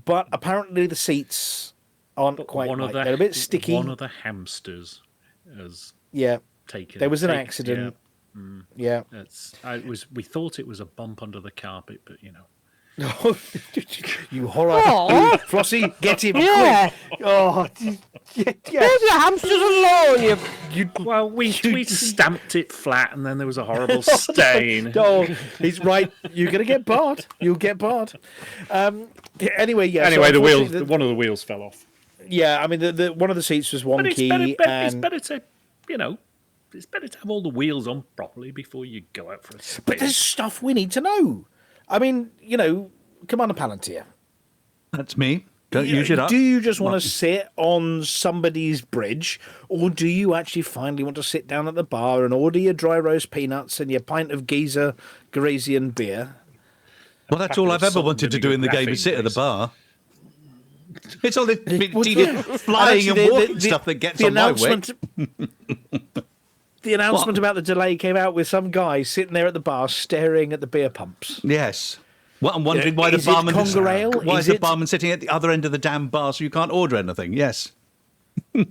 But apparently the seats aren't quite right. They're a bit sticky. One of the hamsters has taken. There was an accident. Yeah. We thought it was a bump under the carpet, but you know. You horror! Flossie, get him quick! Oh, leave your hamsters alone! Well, we stamped it flat, and then there was a horrible stain. Oh, he's right. You're gonna get barred. You'll get barred. Anyway, yeah. Anyway, the wheels. One of the wheels fell off. Yeah, I mean, the one of the seats was wonky. It's better to, you know. It's better to have all the wheels on properly before you go out for a spin. But there's stuff we need to know. I mean, you know, Commander Palantir. That's me. Don't use it up. Do you just want to sit on somebody's bridge, or do you actually finally want to sit down at the bar and order your dry roast peanuts and your pint of Geezer Grazian beer? Well, that's all I've ever wanted to do in the game is sit at the bar. It's all the flying and walking stuff that gets on my way. The announcement about the delay came out with some guy sitting there at the bar staring at the beer pumps. Yes. Well, I'm wondering why the barman is the barman sitting at the other end of the damn bar so you can't order anything. Yes.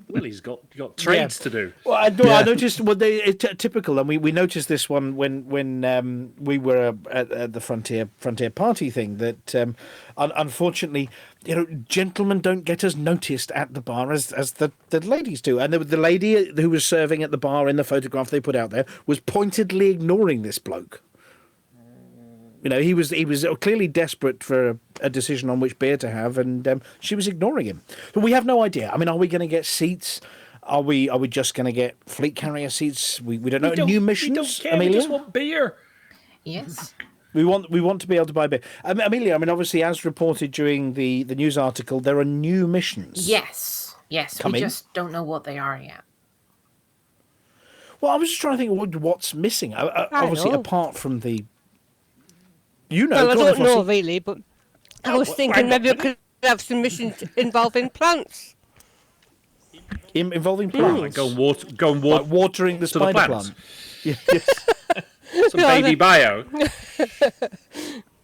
Well, he's got trades to do. Well, I noticed typical, and we noticed this one when we were at the frontier party thing that unfortunately, gentlemen don't get as noticed at the bar as the ladies do, and the lady who was serving at the bar in the photograph they put out there was pointedly ignoring this bloke. He was clearly desperate for a decision on which beer to have, and she was ignoring him. But we have no idea. I mean, are we going to get seats? Are we just going to get fleet carrier seats? We don't know. New missions, we don't care. Amelia? We just want beer. Yes. We want to be able to buy beer. Amelia, I mean, obviously, as reported during the news article, there are new missions. Yes. coming. We just don't know what they are yet. Well, I was just trying to think what's missing. Obviously, apart from the... Well, I don't know really, but I was thinking maybe we could have some missions involving plants. Involving plants? Go and water like watering the spider plants. plant. Yes. Some baby bio.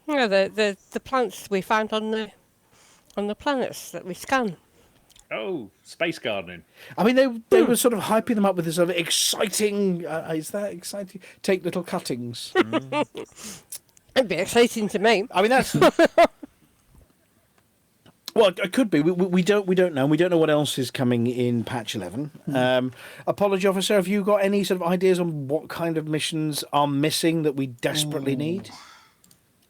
Yeah, the plants we found on the planets that we scan. Oh, space gardening. I mean, they were sort of hyping them up with this sort of exciting... is that exciting? Take little cuttings. It'd be exciting to me. I mean, that's... Well, it could be. We don't know. We don't know what else is coming in Patch 11. Apology Officer, have you got any sort of ideas on what kind of missions are missing that we desperately need?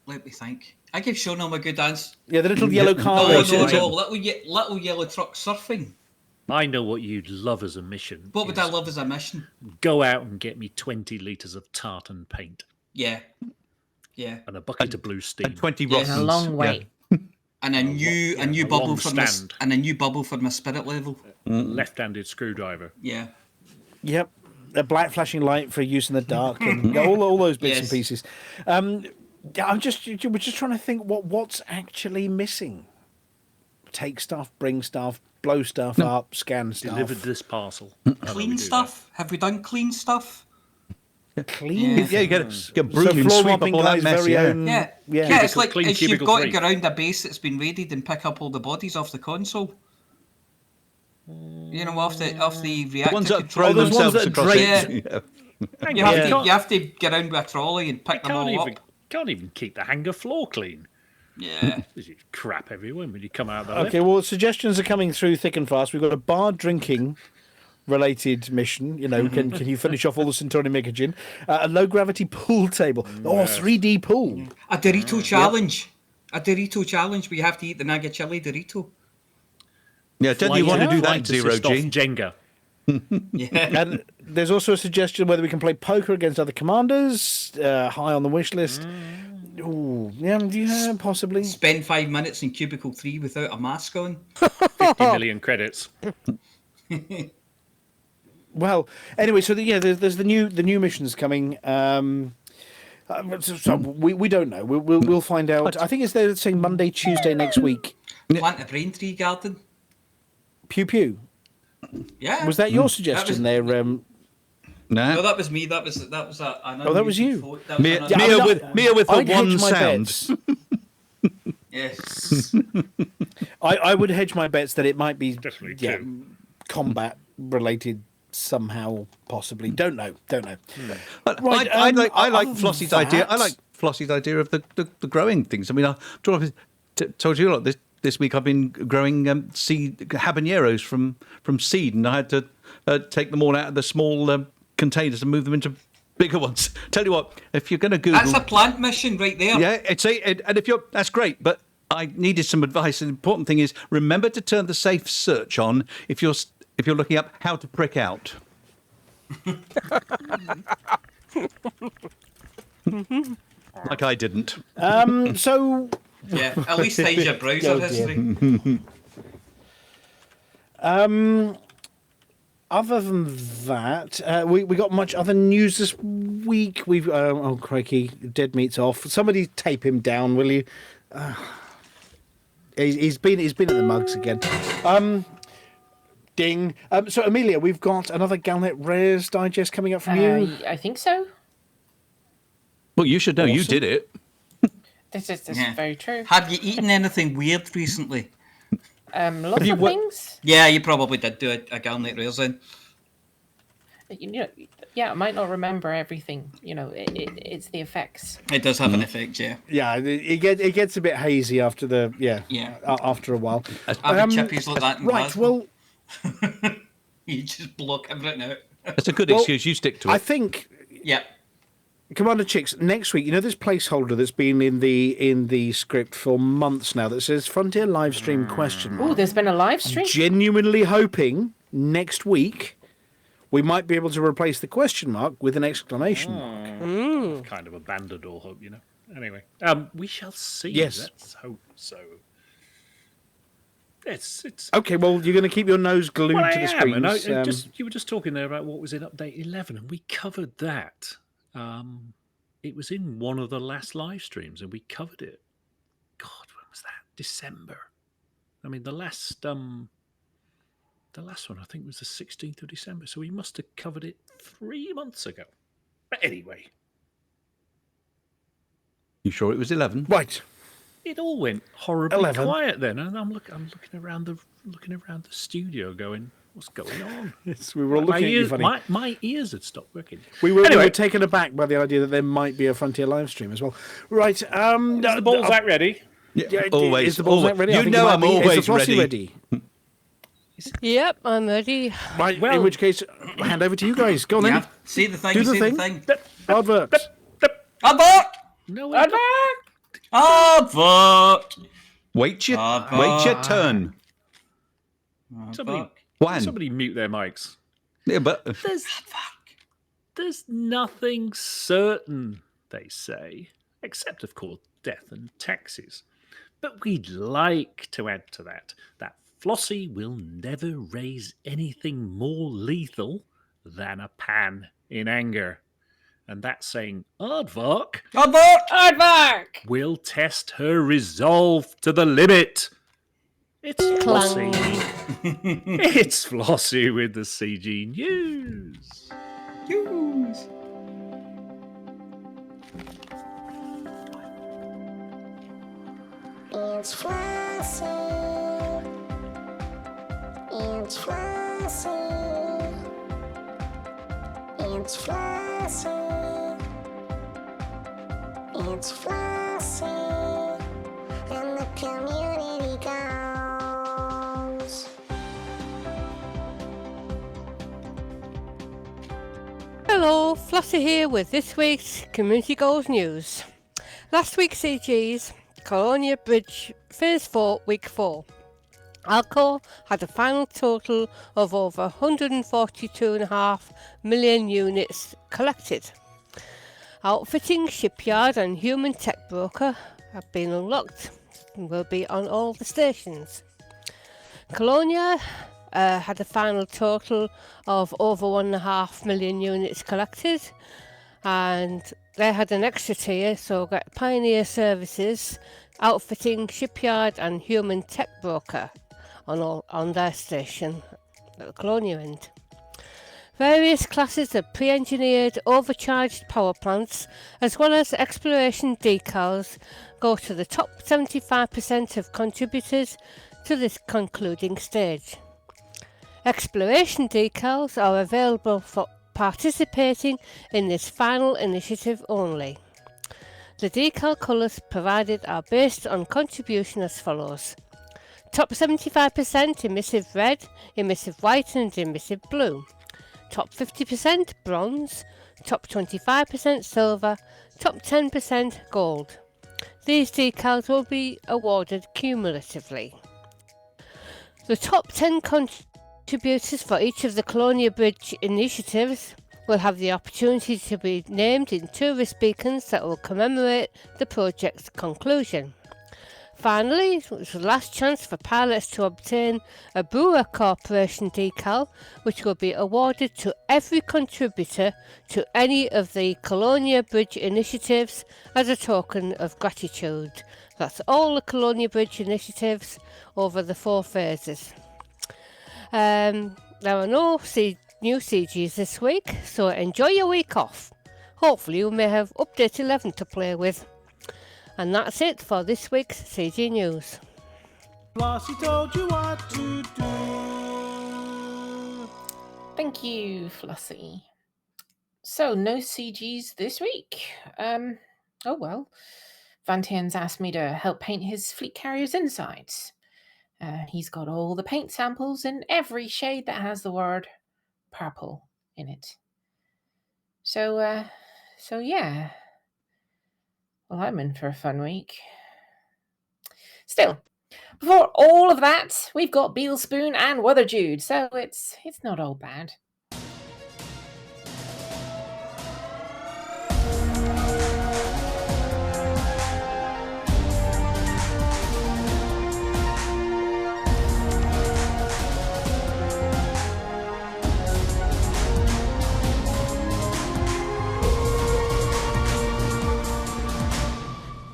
Let me think. I give Shona a good answer. Yeah, the little yellow car No, races. little yellow truck surfing. I know what you'd love as a mission. What would I love as a mission? Go out and get me 20 litres of tartan paint. Yeah. Yeah. And a bucket of blue steam. And 20 Yes. Rossons. A long way. Yeah. And a new bubble for my stand. and a new bubble for my spirit level. Left-handed screwdriver. Yeah. Yep. A black flashing light for use in the dark and all those bits and pieces. We're just trying to think what's actually missing. Take stuff, bring stuff, blow stuff up, scan stuff. Delivered this parcel. Clean stuff? Have we done clean stuff? Clean? Yeah, you get a broom and floor sweep up mopping all that guy's mess. very Yeah. own- Yeah. Yeah. It's like Clean you've cubicle got to three. go around a base that's been raided and pick up all the bodies off the console. You know, off the reactor The ones that control. throw those ones themselves that across drape- it. You have to get around with a trolley and pick them all up. Can't even keep the hangar floor clean. Yeah. There's crap everywhere when you come out of the Okay, well, suggestions are coming through thick and fast. We've got a bar drinking related mission. You know, can you finish off all the Centauri Microgen? A low gravity pool table. Oh, 3D pool. A Dorito challenge. A Dorito challenge where you have to eat the Naga Chili Dorito. Yeah, don't you want to do that, Flight Zero assist off G? Jenga. Yeah. And there's also a suggestion whether we can play poker against other commanders. High on the wish list. Ooh, yeah, possibly. Spend 5 minutes in cubicle 3 without a mask on. 50 million credits. Well, anyway, so there's the new missions coming. So we don't know. We'll find out. I think they're saying Monday, Tuesday next week. Plant a brain tree garden. Pew pew. Yeah. Was that your suggestion there? No, that was me. That was that was you. Mia with her one sound. Bets. Yes. I would hedge my bets that it might be Definitely combat related somehow, possibly. Don't know. Right, I like Flossy's idea. I like Flossy's idea of the growing things. I mean, I told you a lot this week. I've been growing seed habaneros from seed, and I had to take them all out of the small containers and move them into bigger ones. Tell you what, if you're going to Google, That's a plant mission right there. yeah, and if you're, that's great, but I needed some advice. And the important thing is remember to turn the safe search on if you're looking up how to prick out. Like I didn't. So Yeah. At least hide your browser history. Other than that, we got much other news this week. We've oh crikey, Dead Meat's off. Somebody tape him down, will you? He's been at the mugs again. Ding. So Amelia, we've got another Galnet Rares digest coming up from you. I think so. Well, you should know. Awesome. You did it. This is Yeah. very true. Have you eaten anything weird recently? Lots of things. Yeah, you probably did do a Galnet Rails then. Yeah, I might not remember everything. It's the effects. It does have an effect, yeah. Yeah, it gets a bit hazy after after a while. Having chippies like that in right, Glasgow. well, you just block everything out. That's a good excuse. You stick to it. I think. Yeah. Commander Chicks, next week, this placeholder that's been in the script for months now that says Frontier Livestream question mark. Oh, there's been a live stream? Genuinely hoping next week we might be able to replace the question mark with an exclamation mark. Kind of abandoned all hope, Anyway, we shall see. Yes. Let's hope so. It's okay. Well, you're going to keep your nose glued well, to the screens. You were just talking there about what was in Update 11, and we covered that. It was in one of the last live streams, and we covered it. God, when was that? December. I mean, the last one I think was the 16th of December. So we must have covered it 3 months ago. But anyway, you sure it was 11? Right. It all went horribly 11. quiet then, and I'm looking around the studio, going, "What's going on?" Yes, we were all looking at you funny. My ears had stopped working. We were taken aback by the idea that there might be a Frontier live stream as well. Right. Is the Balzac ready? Yeah, always. Is the Balzac ready? You know I'm always is the Flossy ready. Yep, I'm ready. Right, in which case, hand over to you guys. Go on then. See the thing. Do the see thing. the thing. Aardvark. Aardvark! No, Aardvark! Wait your turn. Somebody mute their mics. Yeah, but There's nothing certain, they say, except, of course, death and taxes. But we'd like to add to that Flossy will never raise anything more lethal than a pan in anger. And that's saying Aardvark will test her resolve to the limit. It's Flossy. It's Flossy with the CG News. It's Flossy. It's Flossy. It's Flossy. It's Flossy. And the community goes. Hello, Flossy here with this week's Community Goals News. Last week's CG's Colonia Bridge Phase 4, Week 4. Alcor had a final total of over 142.5 million units collected. Outfitting, shipyard and human tech broker have been unlocked and will be on all the stations. Colonia had a final total of over 1.5 million units collected, and they had an extra tier, so got Pioneer Services, Outfitting, Shipyard and Human Tech Broker on their station at the Colonia end. Various classes of pre-engineered overcharged power plants as well as exploration decals go to the top 75% of contributors to this concluding stage. Exploration decals are available for participating in this final initiative only. The decal colours provided are based on contribution as follows: top 75% emissive red, emissive white and emissive blue, top 50% bronze, top 25% silver, top 10% gold. These decals will be awarded cumulatively. The top 10 contributors for each of the Colonia Bridge initiatives will have the opportunity to be named in tourist beacons that will commemorate the project's conclusion. Finally, it was the last chance for pilots to obtain a Brewer Corporation decal, which will be awarded to every contributor to any of the Colonia Bridge initiatives as a token of gratitude. That's all the Colonia Bridge initiatives over the 4 phases. There are no new CGs this week, so enjoy your week off. Hopefully you may have Update 11 to play with. And that's it for this week's CG News. Flossy told you what to do. Thank you, Flossy. So, no CGs this week. Oh well. Vantian's asked me to help paint his fleet carrier's insides. He's got all the paint samples in every shade that has the word purple in it. So yeah. Well, I'm in for a fun week. Still, before all of that, we've got Beale Spoon and Wotherjude, so it's not all bad.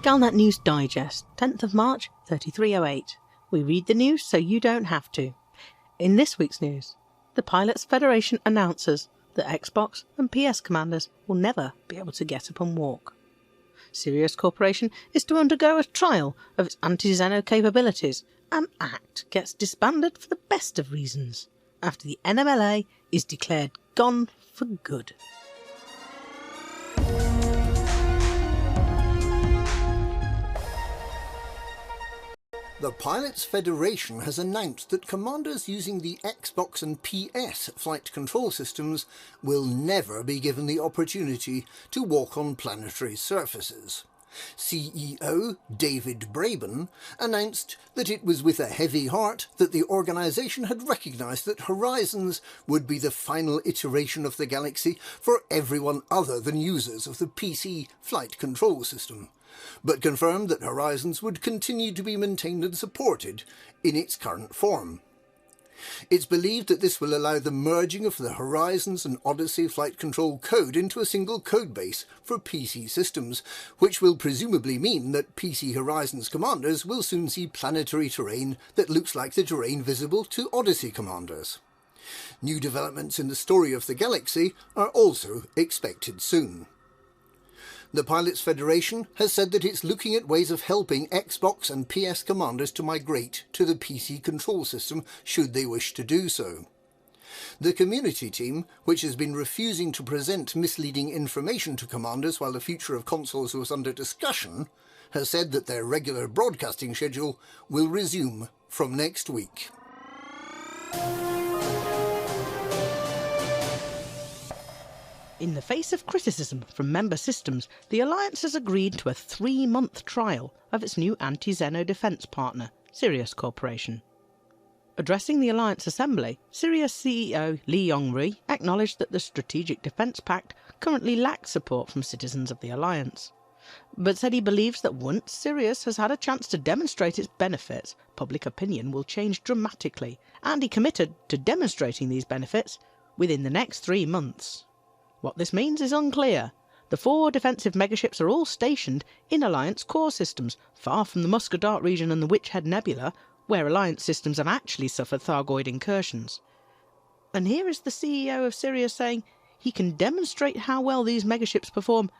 Galnet News Digest, 10th of March, 3308. We read the news so you don't have to. In this week's news, the Pilots Federation announces that Xbox and PS commanders will never be able to get up and walk. Sirius Corporation is to undergo a trial of its anti-Xeno capabilities, and ACT gets disbanded for the best of reasons, after the NMLA is declared gone for good. The Pilots Federation has announced that commanders using the Xbox and PS flight control systems will never be given the opportunity to walk on planetary surfaces. CEO David Braben announced that it was with a heavy heart that the organisation had recognised that Horizons would be the final iteration of the Galaxy for everyone other than users of the PC flight control system, but confirmed that Horizons would continue to be maintained and supported in its current form. It's believed that this will allow the merging of the Horizons and Odyssey flight control code into a single codebase for PC systems, which will presumably mean that PC Horizons commanders will soon see planetary terrain that looks like the terrain visible to Odyssey commanders. New developments in the story of the Galaxy are also expected soon. The Pilots Federation has said that it's looking at ways of helping Xbox and PS commanders to migrate to the PC control system should they wish to do so. The community team, which has been refusing to present misleading information to commanders while the future of consoles was under discussion, has said that their regular broadcasting schedule will resume from next week. In the face of criticism from member systems, the Alliance has agreed to a 3-month trial of its new anti-Xeno defence partner, Sirius Corporation. Addressing the Alliance Assembly, Sirius CEO Lee Yong-ri acknowledged that the Strategic Defence Pact currently lacks support from citizens of the Alliance, but said he believes that once Sirius has had a chance to demonstrate its benefits, public opinion will change dramatically, and he committed to demonstrating these benefits within the next 3 months. What this means is unclear. The 4 defensive megaships are all stationed in Alliance core systems, far from the Muscadart region and the Witchhead Nebula, where Alliance systems have actually suffered Thargoid incursions. And here is the CEO of Sirius saying he can demonstrate how well these megaships perform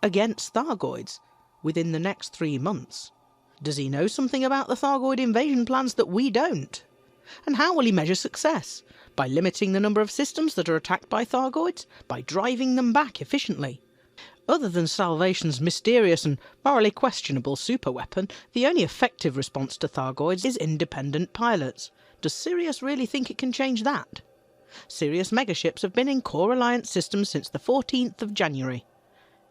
against Thargoids within the next 3 months. Does he know something about the Thargoid invasion plans that we don't? And how will he measure success? By limiting the number of systems that are attacked by Thargoids? By driving them back efficiently? Other than Salvation's mysterious and morally questionable superweapon, the only effective response to Thargoids is independent pilots. Does Sirius really think it can change that? Sirius megaships have been in core Alliance systems since the 14th of January.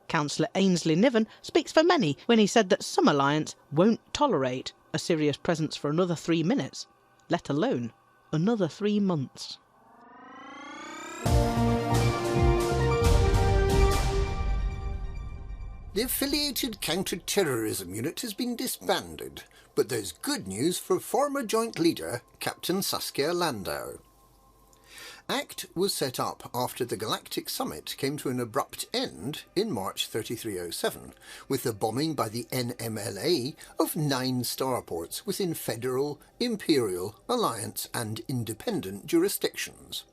Councillor Ainsley Niven speaks for many when he said that some Alliance won't tolerate a Sirius presence for another 3 minutes, let alone another 3 months. The affiliated counter-terrorism unit has been disbanded, but there's good news for former Joint Leader Captain Saskia Landau. ACT was set up after the Galactic Summit came to an abrupt end in March 3307, with the bombing by the NMLA of 9 starports within Federal, Imperial, Alliance and Independent jurisdictions.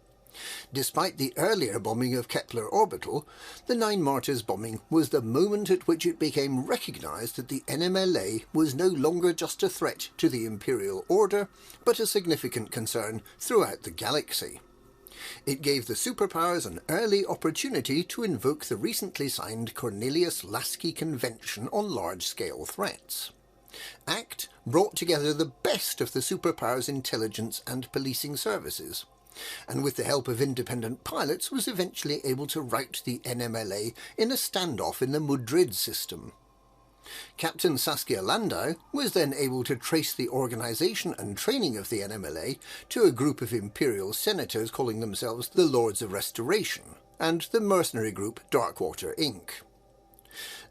Despite the earlier bombing of Kepler Orbital, the Nine Martyrs bombing was the moment at which it became recognised that the NMLA was no longer just a threat to the Imperial Order, but a significant concern throughout the galaxy. It gave the superpowers an early opportunity to invoke the recently signed Cornelius-Lasky Convention on Large-Scale Threats. ACT brought together the best of the superpowers' intelligence and policing services, and with the help of independent pilots was eventually able to rout the NMLA in a standoff in the Madrid system. Captain Saskia Landau was then able to trace the organisation and training of the NMLA to a group of Imperial senators calling themselves the Lords of Restoration, and the mercenary group Darkwater Inc.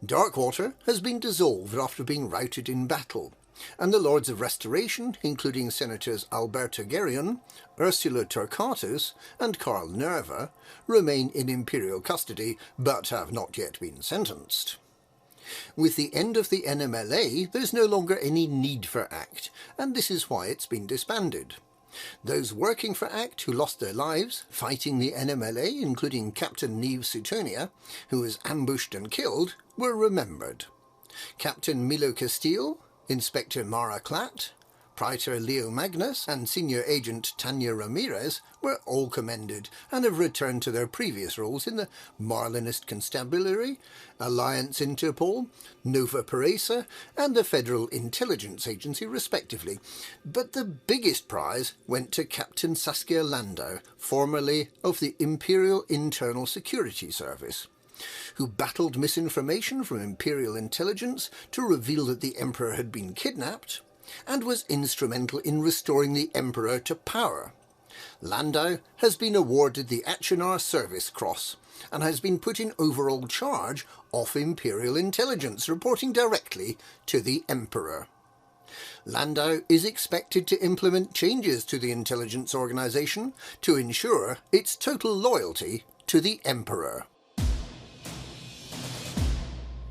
Darkwater has been dissolved after being routed in battle, and the Lords of Restoration, including Senators Alberto Gerion, Ursula Torquatus and Karl Nerva, remain in Imperial custody but have not yet been sentenced. With the end of the NMLA, there's no longer any need for ACT, and this is why it's been disbanded. Those working for ACT who lost their lives fighting the NMLA, including Captain Neve Suetonia, who was ambushed and killed, were remembered. Captain Milo Castile, Inspector Mara Klatt, Praetor Leo Magnus and Senior Agent Tanya Ramirez were all commended and have returned to their previous roles in the Marlinist Constabulary, Alliance Interpol, Nova Paresa and the Federal Intelligence Agency respectively. But the biggest prize went to Captain Saskia Landau, formerly of the Imperial Internal Security Service, who battled misinformation from Imperial intelligence to reveal that the Emperor had been kidnapped, and was instrumental in restoring the Emperor to power. Landau has been awarded the Achenar Service Cross, and has been put in overall charge of Imperial intelligence, reporting directly to the Emperor. Landau is expected to implement changes to the intelligence organisation to ensure its total loyalty to the Emperor.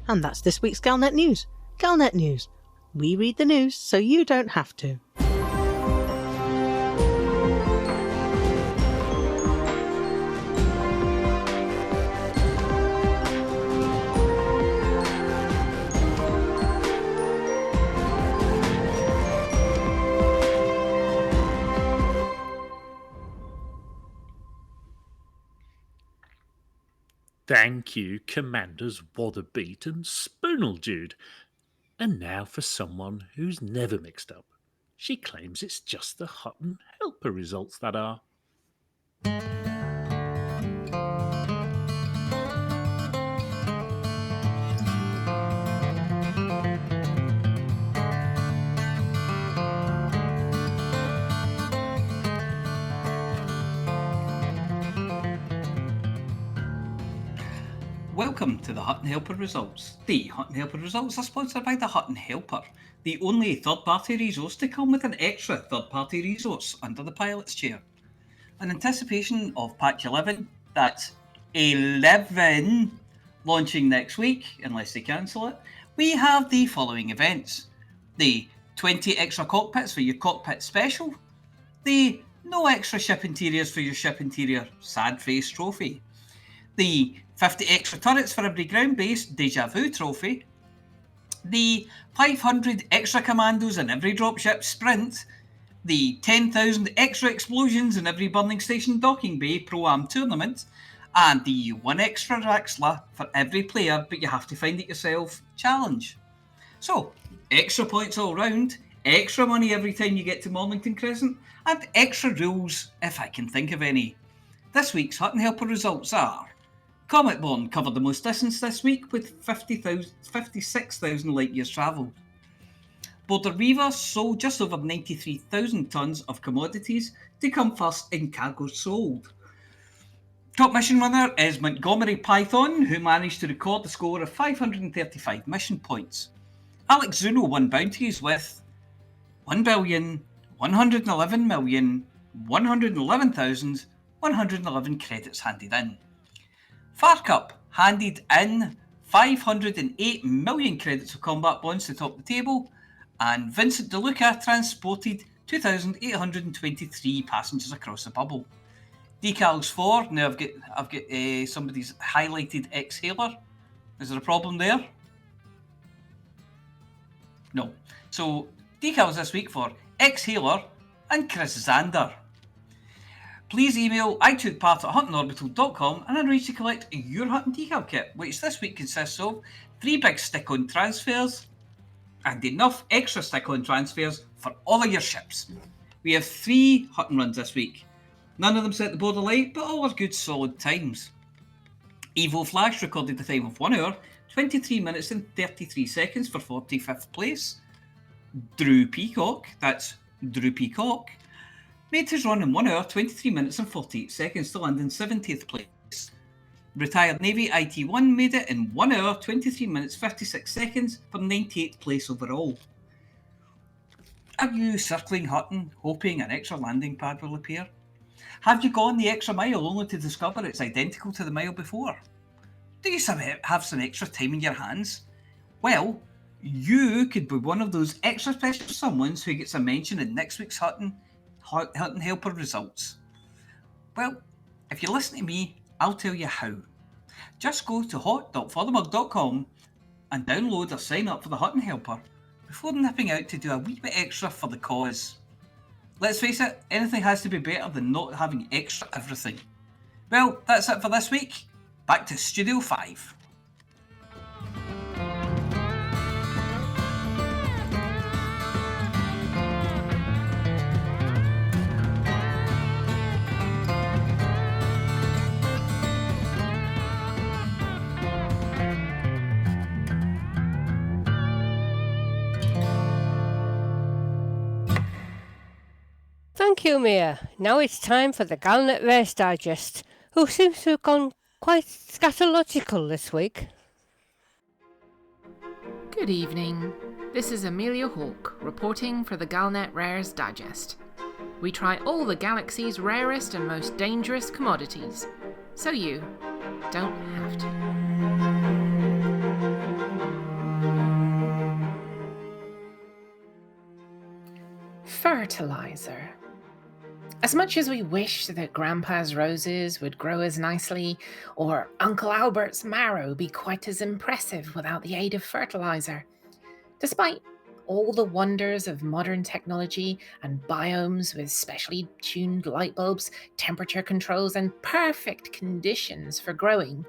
And that's this week's Galnet News. Galnet News. We read the news so you don't have to. Thank you, Commanders Wotherbeat and Spoonaljude. And now for someone who's never mixed up. She claims it's just the Hutton Helper results that are. Welcome to the Hutton Helper results. The Hutton Helper results are sponsored by the Hutton Helper, the only third-party resource to come with an extra third-party resource under the pilot's chair. In anticipation of patch 11, that's 11, launching next week, unless they cancel it, we have the following events. The 20 extra cockpits for your cockpit special, the no extra ship interiors for your ship interior sad face trophy, the 50 extra turrets for every ground-based Deja Vu trophy, the 500 extra commandos in every dropship sprint, the 10,000 extra explosions in every burning station docking bay Pro-Am tournament, and the 1 extra Raxla for every player but you have to find it yourself challenge. So, extra points all round, extra money every time you get to Mornington Crescent, and extra rules if I can think of any. This week's Hutton Helper results are: Cometborn covered the most distance this week with 56,000 light years travelled. Border Reaver sold just over 93,000 tonnes of commodities to come first in cargo sold. Top mission winner is Montgomery Python, who managed to record the score of 535 mission points. Alex Zuno won bounties with 1,111,111,111 credits handed in. Farcup handed in 508 million credits of combat bonds to top the table, and Vincent DeLuca transported 2,823 passengers across the bubble. Decals 4. Now I've got somebody's highlighted exhaler. Is there a problem there? No. So decals this week for exhaler and Chris Zander. Please email itookpart@huttonorbital.com and arrange to collect your Hutton decal kit, which this week consists of 3 big stick-on transfers and enough extra stick-on transfers for all of your ships. We have 3 Hutton runs this week. None of them set the board alight, but all are good solid times. Evo Flash recorded the time of 1 hour, 23 minutes and 33 seconds for 45th place. Drew Peacock, that's Drew Peacock, made his run in 1 hour, 23 minutes and 48 seconds to land in 70th place. Retired Navy IT1 made it in 1 hour, 23 minutes, 56 seconds for 98th place overall. Are you circling Hutton, hoping an extra landing pad will appear? Have you gone the extra mile only to discover it's identical to the mile before? Do you have some extra time in your hands? Well, you could be one of those extra special someones who gets a mention in next week's Hutton Helper results. Well, if you listen to me, I'll tell you how. Just go to hot.fothermug.com and download or sign up for the Hutton Helper before nipping out to do a wee bit extra for the cause. Let's face it, anything has to be better than not having extra everything. Well, that's it for this week. Back to Studio 5. Thank you, Mia. Now it's time for the Galnet Race Digest, who seems to have gone quite scatological this week. Good evening. This is Amelia Hawke reporting for the Galnet Rares Digest. We try all the galaxy's rarest and most dangerous commodities, so you don't have to. Fertilizer. As much as we wish that Grandpa's roses would grow as nicely, or Uncle Albert's marrow be quite as impressive without the aid of fertilizer, despite all the wonders of modern technology and biomes with specially tuned light bulbs, temperature controls, and perfect conditions for growing,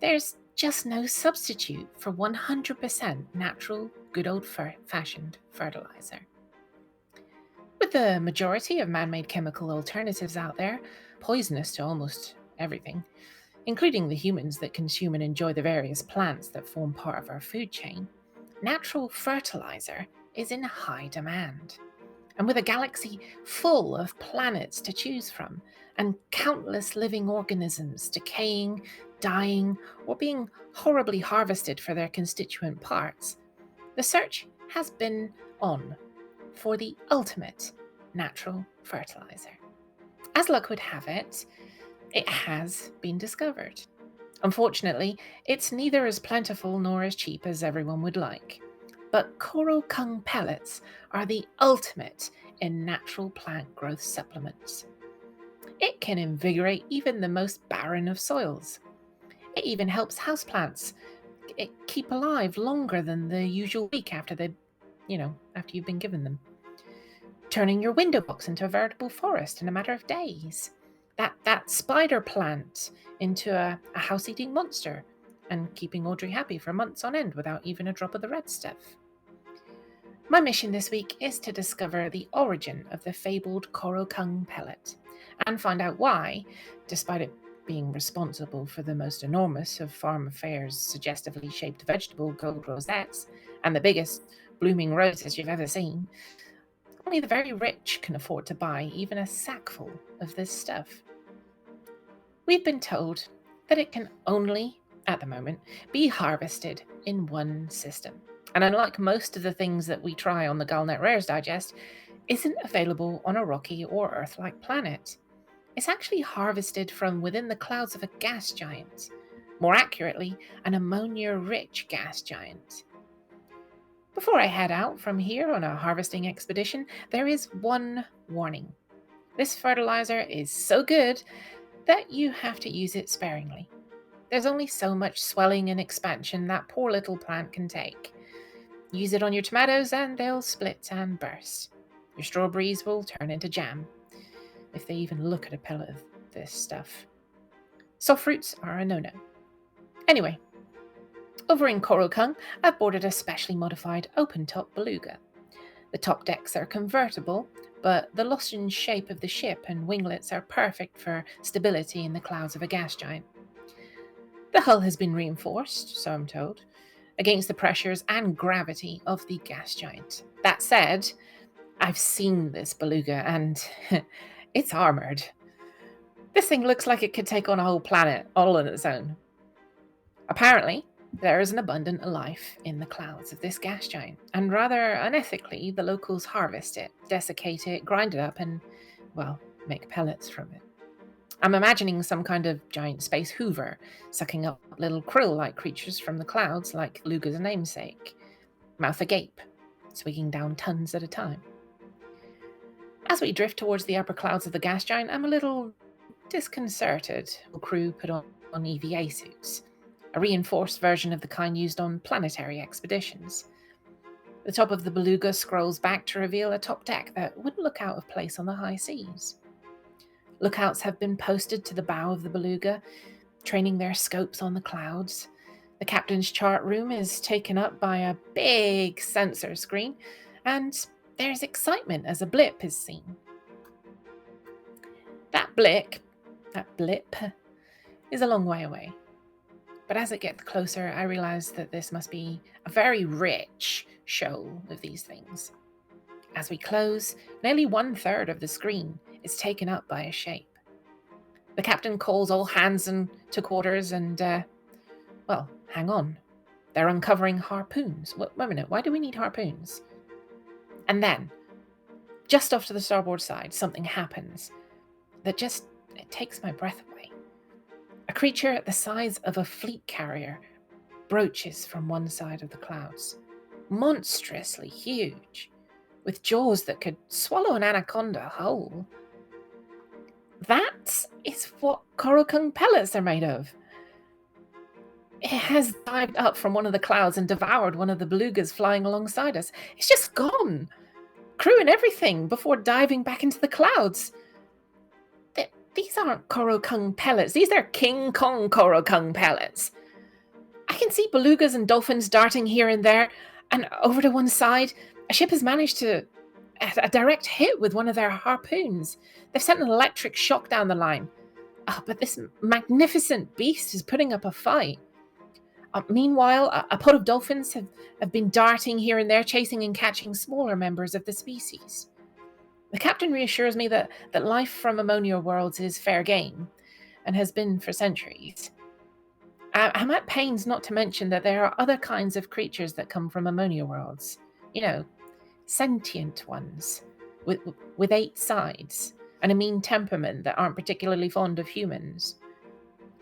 there's just no substitute for 100% natural, good old-fashioned fertilizer. With the majority of man-made chemical alternatives out there, poisonous to almost everything, including the humans that consume and enjoy the various plants that form part of our food chain, natural fertilizer is in high demand. And with a galaxy full of planets to choose from, and countless living organisms decaying, dying, or being horribly harvested for their constituent parts, the search has been on for the ultimate natural fertilizer. As luck would have it, it has been discovered. Unfortunately, it's neither as plentiful nor as cheap as everyone would like. But coral cung pellets are the ultimate in natural plant growth supplements. It can invigorate even the most barren of soils. It even helps houseplants keep alive longer than the usual week after you've been given them. Turning your window box into a veritable forest in a matter of days. That spider plant into a house-eating monster, and keeping Audrey happy for months on end without even a drop of the red stuff. My mission this week is to discover the origin of the fabled coral cung pellet, and find out why, despite it being responsible for the most enormous of farm affairs suggestively shaped vegetable gold rosettes, and the biggest blooming roses you've ever seen, only the very rich can afford to buy even a sackful of this stuff. We've been told that it can only, at the moment, be harvested in one system. And unlike most of the things that we try on the Galnet Rares Digest, isn't available on a rocky or Earth-like planet. It's actually harvested from within the clouds of a gas giant. More accurately, an ammonia-rich gas giant. Before I head out from here on a harvesting expedition, there is one warning. This fertilizer is so good that you have to use it sparingly. There's only so much swelling and expansion that poor little plant can take. Use it on your tomatoes and they'll split and burst. Your strawberries will turn into jam, if they even look at a pellet of this stuff. Soft fruits are a no-no. Anyway, over in Korokung, I've boarded a specially modified open-top beluga. The top decks are convertible, but the lozenge shape of the ship and winglets are perfect for stability in the clouds of a gas giant. The hull has been reinforced, so I'm told, against the pressures and gravity of the gas giant. That said, I've seen this beluga and it's armoured. This thing looks like it could take on a whole planet all on its own. Apparently, there is an abundant life in the clouds of this gas giant, and rather unethically, the locals harvest it, desiccate it, grind it up, and, well, make pellets from it. I'm imagining some kind of giant space hoover, sucking up little krill-like creatures from the clouds like Luga's namesake, mouth agape, swigging down tons at a time. As we drift towards the upper clouds of the gas giant, I'm a little disconcerted. The crew put on EVA suits, a reinforced version of the kind used on planetary expeditions. The top of the beluga scrolls back to reveal a top deck that wouldn't look out of place on the high seas. Lookouts have been posted to the bow of the beluga, training their scopes on the clouds. The captain's chart room is taken up by a big sensor screen, and there's excitement as a blip is seen. That blip, is a long way away. But as it gets closer, I realize that this must be a very rich show of these things. As we close, nearly 1/3 of the screen is taken up by a shape. The captain calls all hands to quarters and, well, hang on. They're uncovering harpoons. Wait a minute, why do we need harpoons? And then, just off to the starboard side, something happens that it takes my breath away. A creature the size of a fleet carrier broaches from one side of the clouds, monstrously huge, with jaws that could swallow an anaconda whole. That is what Korokung pellets are made of. It has dived up from one of the clouds and devoured one of the belugas flying alongside us. It's just gone, crew and everything, before diving back into the clouds. These aren't Korokung pellets. These are King Kong Korokung pellets. I can see belugas and dolphins darting here and there, and over to one side, a ship has managed to a direct hit with one of their harpoons. They've sent an electric shock down the line. But this magnificent beast is putting up a fight. Meanwhile, a pod of dolphins have been darting here and there, chasing and catching smaller members of the species. The captain reassures me that life from ammonia worlds is fair game, and has been for centuries. I'm at pains not to mention that there are other kinds of creatures that come from ammonia worlds. You know, sentient ones, with 8 sides, and a mean temperament that aren't particularly fond of humans.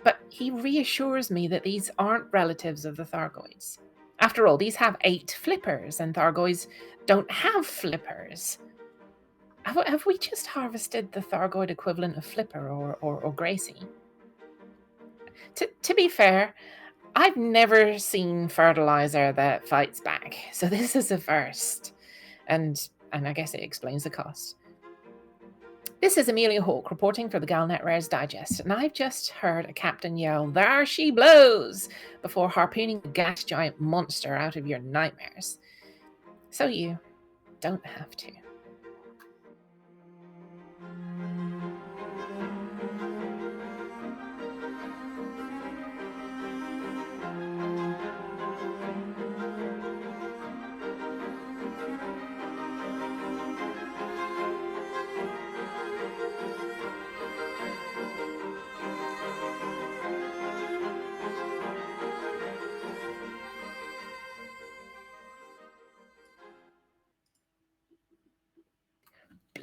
But he reassures me that these aren't relatives of the Thargoids. After all, these have 8 flippers, and Thargoids don't have flippers. Have we just harvested the Thargoid equivalent of Flipper or Gracie? To be fair, I've never seen fertilizer that fights back, so this is a first. And I guess it explains the cost. This is Amelia Hawke reporting for the Galnet Rares Digest, and I've just heard a captain yell, "There she blows!" before harpooning a gas giant monster out of your nightmares. So you don't have to.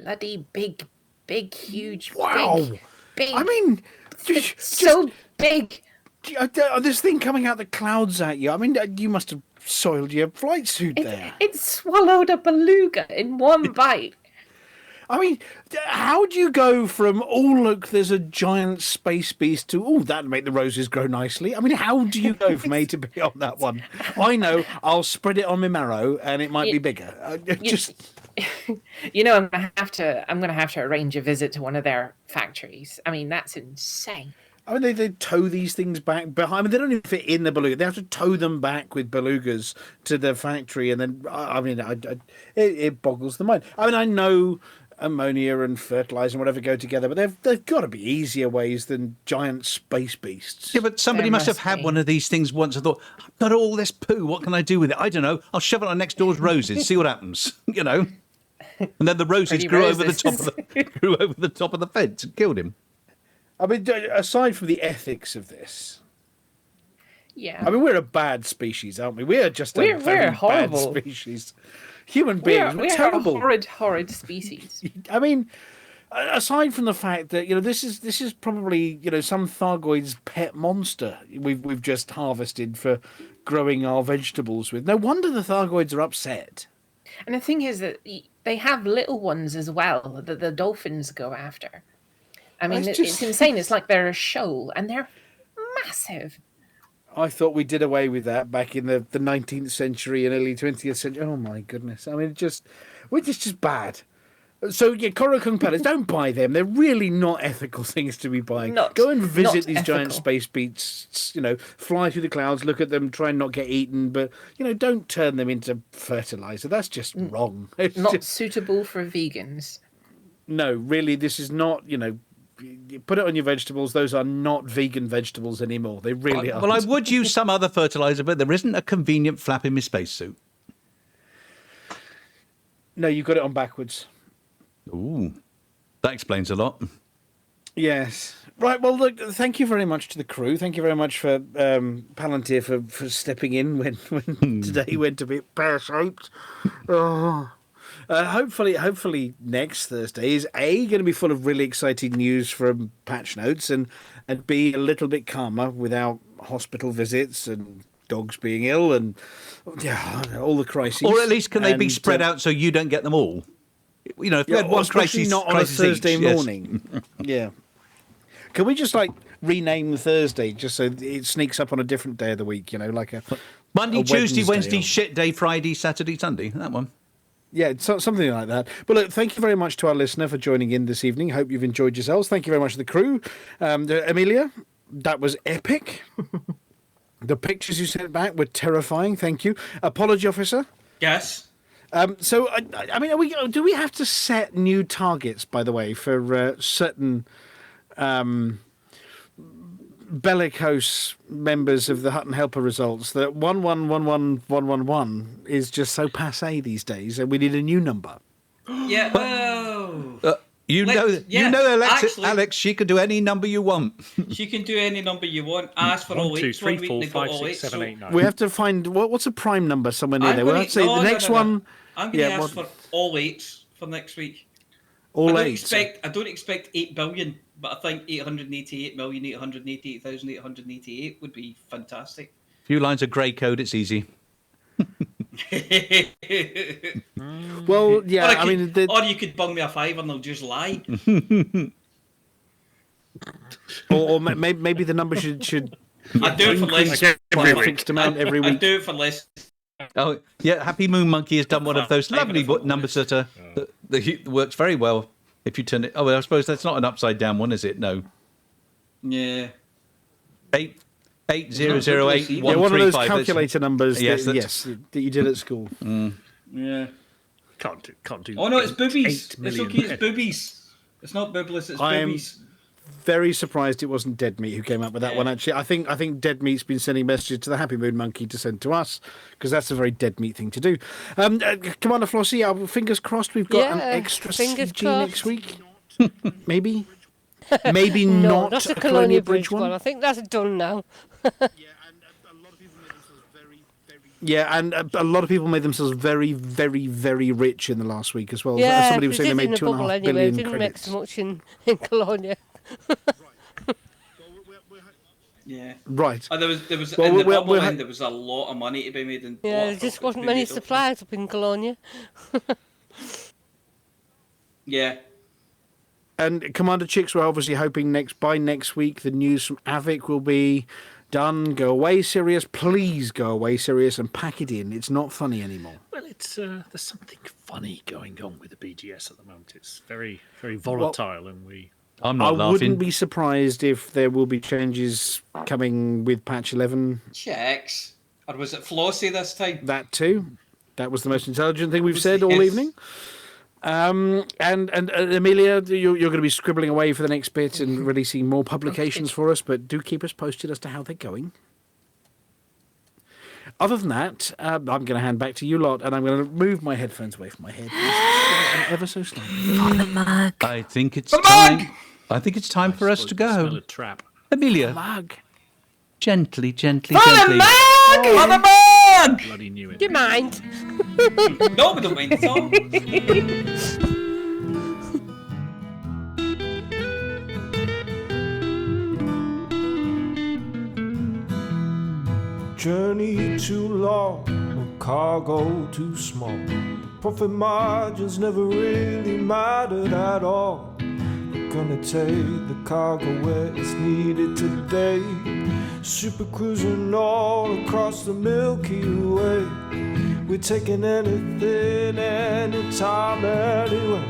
Bloody big, huge, wow. big. I mean, so big. This thing coming out the clouds at you. I mean, you must have soiled your flight suit there. It swallowed a beluga in one bite. I mean, how do you go from, oh, look, there's a giant space beast to, oh, that'll make the roses grow nicely? I mean, how do you go from A to B on that one? I know, I'll spread it on my marrow and it might be bigger. You know, I'm gonna have to arrange a visit to one of their factories. I mean, that's insane. I mean, they tow these things back behind. I mean, they don't even fit in the beluga. They have to tow them back with belugas to the factory, and then it boggles the mind. I mean, I know ammonia and fertilizer and whatever go together, but they've got to be easier ways than giant space beasts. Yeah, but somebody must have had one of these things once and thought, I've got all this poo. What can I do with it? I don't know. I'll shove it on next door's roses. See what happens. You know. And then the roses grew over the top of the fence and killed him. I mean, aside from the ethics of this, yeah. I mean, we're a bad species, aren't we? We're just a very bad species. Human beings, we're terrible. A horrid species. I mean, aside from the fact that this is probably some Thargoid's pet monster we've just harvested for growing our vegetables with. No wonder the Thargoids are upset. And the thing is that they have little ones as well that the dolphins go after. I mean, it's insane. It's like they're a shoal, and they're massive. I thought we did away with that back in the 19th century and early 20th century. Oh, my goodness. I mean, we're just bad. So, yeah, Coracung pellets, don't buy them. They're really not ethical things to be buying. Go and visit these giant space beasts, fly through the clouds, look at them, try and not get eaten, but, don't turn them into fertilizer. That's just wrong. It's not suitable for vegans. No, really, this is not, you put it on your vegetables. Those are not vegan vegetables anymore. They really are. Well, I would use some other fertilizer, but there isn't a convenient flap in my spacesuit. No, you've got it on backwards. Ooh, that explains a lot. Yes. Right, well, look, thank you very much to the crew. Thank you very much for Palantir for stepping in when today went a bit pear-shaped. Oh. Hopefully next Thursday is A, going to be full of really exciting news from patch notes, and B, a little bit calmer without hospital visits and dogs being ill and all the crises. Or at least can they be spread out so you don't get them all? If you had one crisis, not on a Thursday morning. Yeah. Can we just rename Thursday just so it sneaks up on a different day of the week? Like a Monday, Tuesday, Wednesday, or... shit day, Friday, Saturday, Sunday. That one. Yeah, something like that. But look, thank you very much to our listener for joining in this evening. Hope you've enjoyed yourselves. Thank you very much to the crew. Amelia, that was epic. The pictures you sent back were terrifying. Thank you. Apology officer. Yes. So, I mean, do we have to set new targets, by the way, for certain bellicose members of the Hutton Helper results? That 1111111 is just so passé these days, and we need a new number. Yeah. Whoa. Alex, she can do any number you want. She can do any number you want. Ask for 1, all 2, eights. 3, 1 week 4, they got 5, all 6, eights, 7, so 8, 9. We have to find what's a prime number somewhere near there. We'll have to say the next one. I'm going to ask for all eights for next week. All I eights. don't expect 8 billion, but I think 888,888,888 would be fantastic. A few lines of grey code, it's easy. Well, yeah, or you could bung me a 5 and they'll just lie. or maybe the number should. I do it for less. Fixed amount every week. I do it for less. Oh yeah, Happy Moon Monkey has done one of those lovely numbers that works very well. If you turn it, I suppose that's not an upside down one, is it? No. Yeah. 8008. Yeah, one of those calculator numbers. Yes, that you did at school. Yeah. Can't do. Oh no, it's boobies. It's okay. It's boobies. It's not boobless. It's boobies. Very surprised it wasn't Dead Meat who came up with that one. Actually, I think Dead Meat's been sending messages to the Happy Moon Monkey to send to us because that's a very Dead Meat thing to do. Commander Flossy, fingers crossed we've got an extra CG next week. Maybe No, not a Colonia Bridge one. I think that's done now. Yeah, and a lot of people made themselves very, very, very rich in the last week as well. Yeah, somebody was saying they made 2.5 billion It didn't credits. make so much in Colonia. Yeah. Right. There was in the bubble end, there was a lot of money to be made. In there just wasn't many supplies up in Colonia. Yeah. And Commander Chicks, we're obviously hoping by next week the news from Avic will be done. Go away, Sirius. Please go away, Sirius, and pack it in. It's not funny anymore. Well, it's there's something funny going on with the BGS at the moment. It's very, very volatile, and I'm not laughing. I wouldn't be surprised if there will be changes coming with patch 11. Checks. Or was it Flossy this time? That too. That was the most intelligent thing we've said all evening. And Amelia, you're going to be scribbling away for the next bit and releasing more publications for us, but do keep us posted as to how they're going. Other than that, I'm going to hand back to you lot, and I'm going to move my headphones away from my head ever so slightly. For the mug. I think it's time. I think it's time for us to go. Smell a trap. Amelia, mug. Gently. For the mug! For the mug! Bloody knew it. Do you mind? No, we don't mind at all. Journey too long, cargo too small. Profit margins never really mattered at all. We're gonna take the cargo where it's needed today. Super cruising all across the Milky Way. We're taking anything, anytime, anywhere.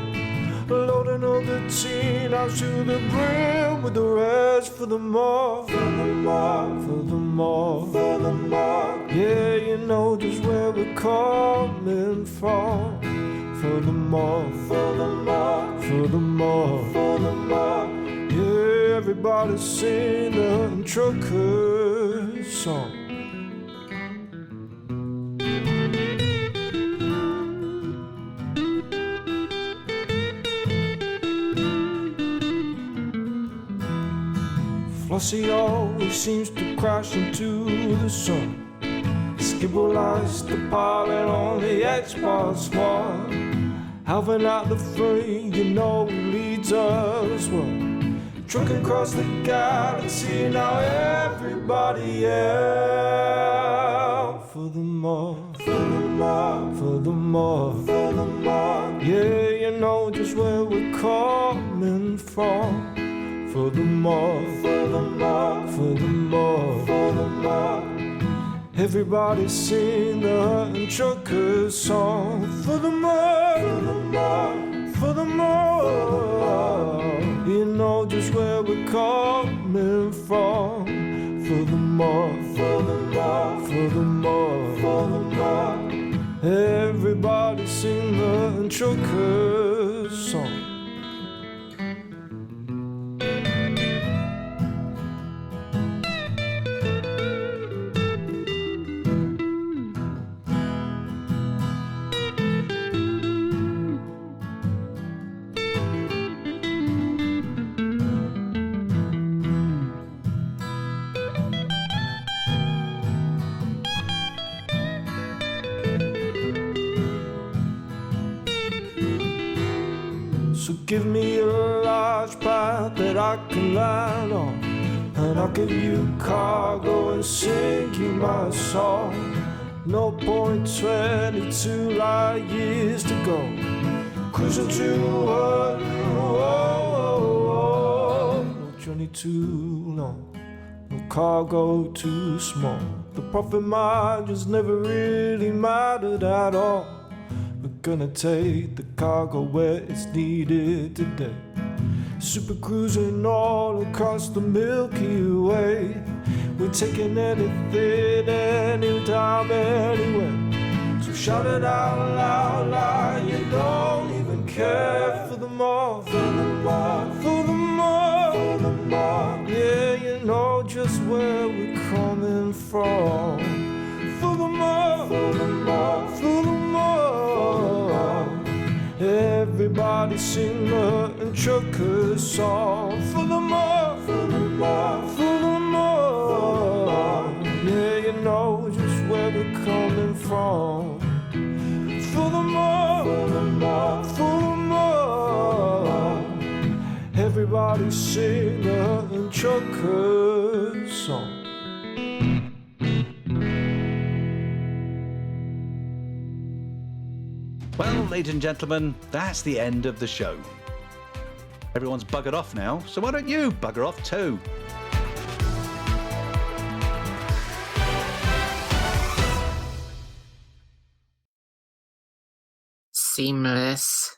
Loading all the teen out to the brim with the rest for the more, for the more, for the more, for the more. Yeah, you know just where we're coming from. For the more, for the more, for the more, for the more. Yeah, everybody sing the trucker song. Flossy always seems to crash into the sun. Skibble lights the pilot on the Xbox One. Halving out the frame, you know he leads us well. Trucking across the galaxy, now everybody out. For the more, for the more, for the more, for the more. Yeah, you know just where we're coming from. For the more, for the more, for the more, for the more. Everybody sing the Hutton Trucker song. For the more, for the more, for the more. You know just where we're coming from. For the more, for the more, for the more, for the more. Everybody sing the Hutton Trucker song. So give me a large path that I can land on, and I'll give you cargo and sing you my song. No point 22 light years to go, cruising to no journey too long, no cargo too small. The profit margins never really mattered at all. We're gonna take the cargo where it's needed today. Super cruising all across the Milky Way. We're taking anything, anytime, anywhere. So shout it out loud, like you don't even care. For the more, for the more, for the more, for the more. Yeah, you know just where we're coming from. For the more, for the more, for the more. Everybody sing the Hutton Trucker song. For the more, for the more, for the more. Yeah, you know just where we're coming from. For the more, for the more, for the more. Everybody sing the Hutton Trucker song. Well, ladies and gentlemen, that's the end of the show. Everyone's buggered off now, so why don't you bugger off too? Seamless.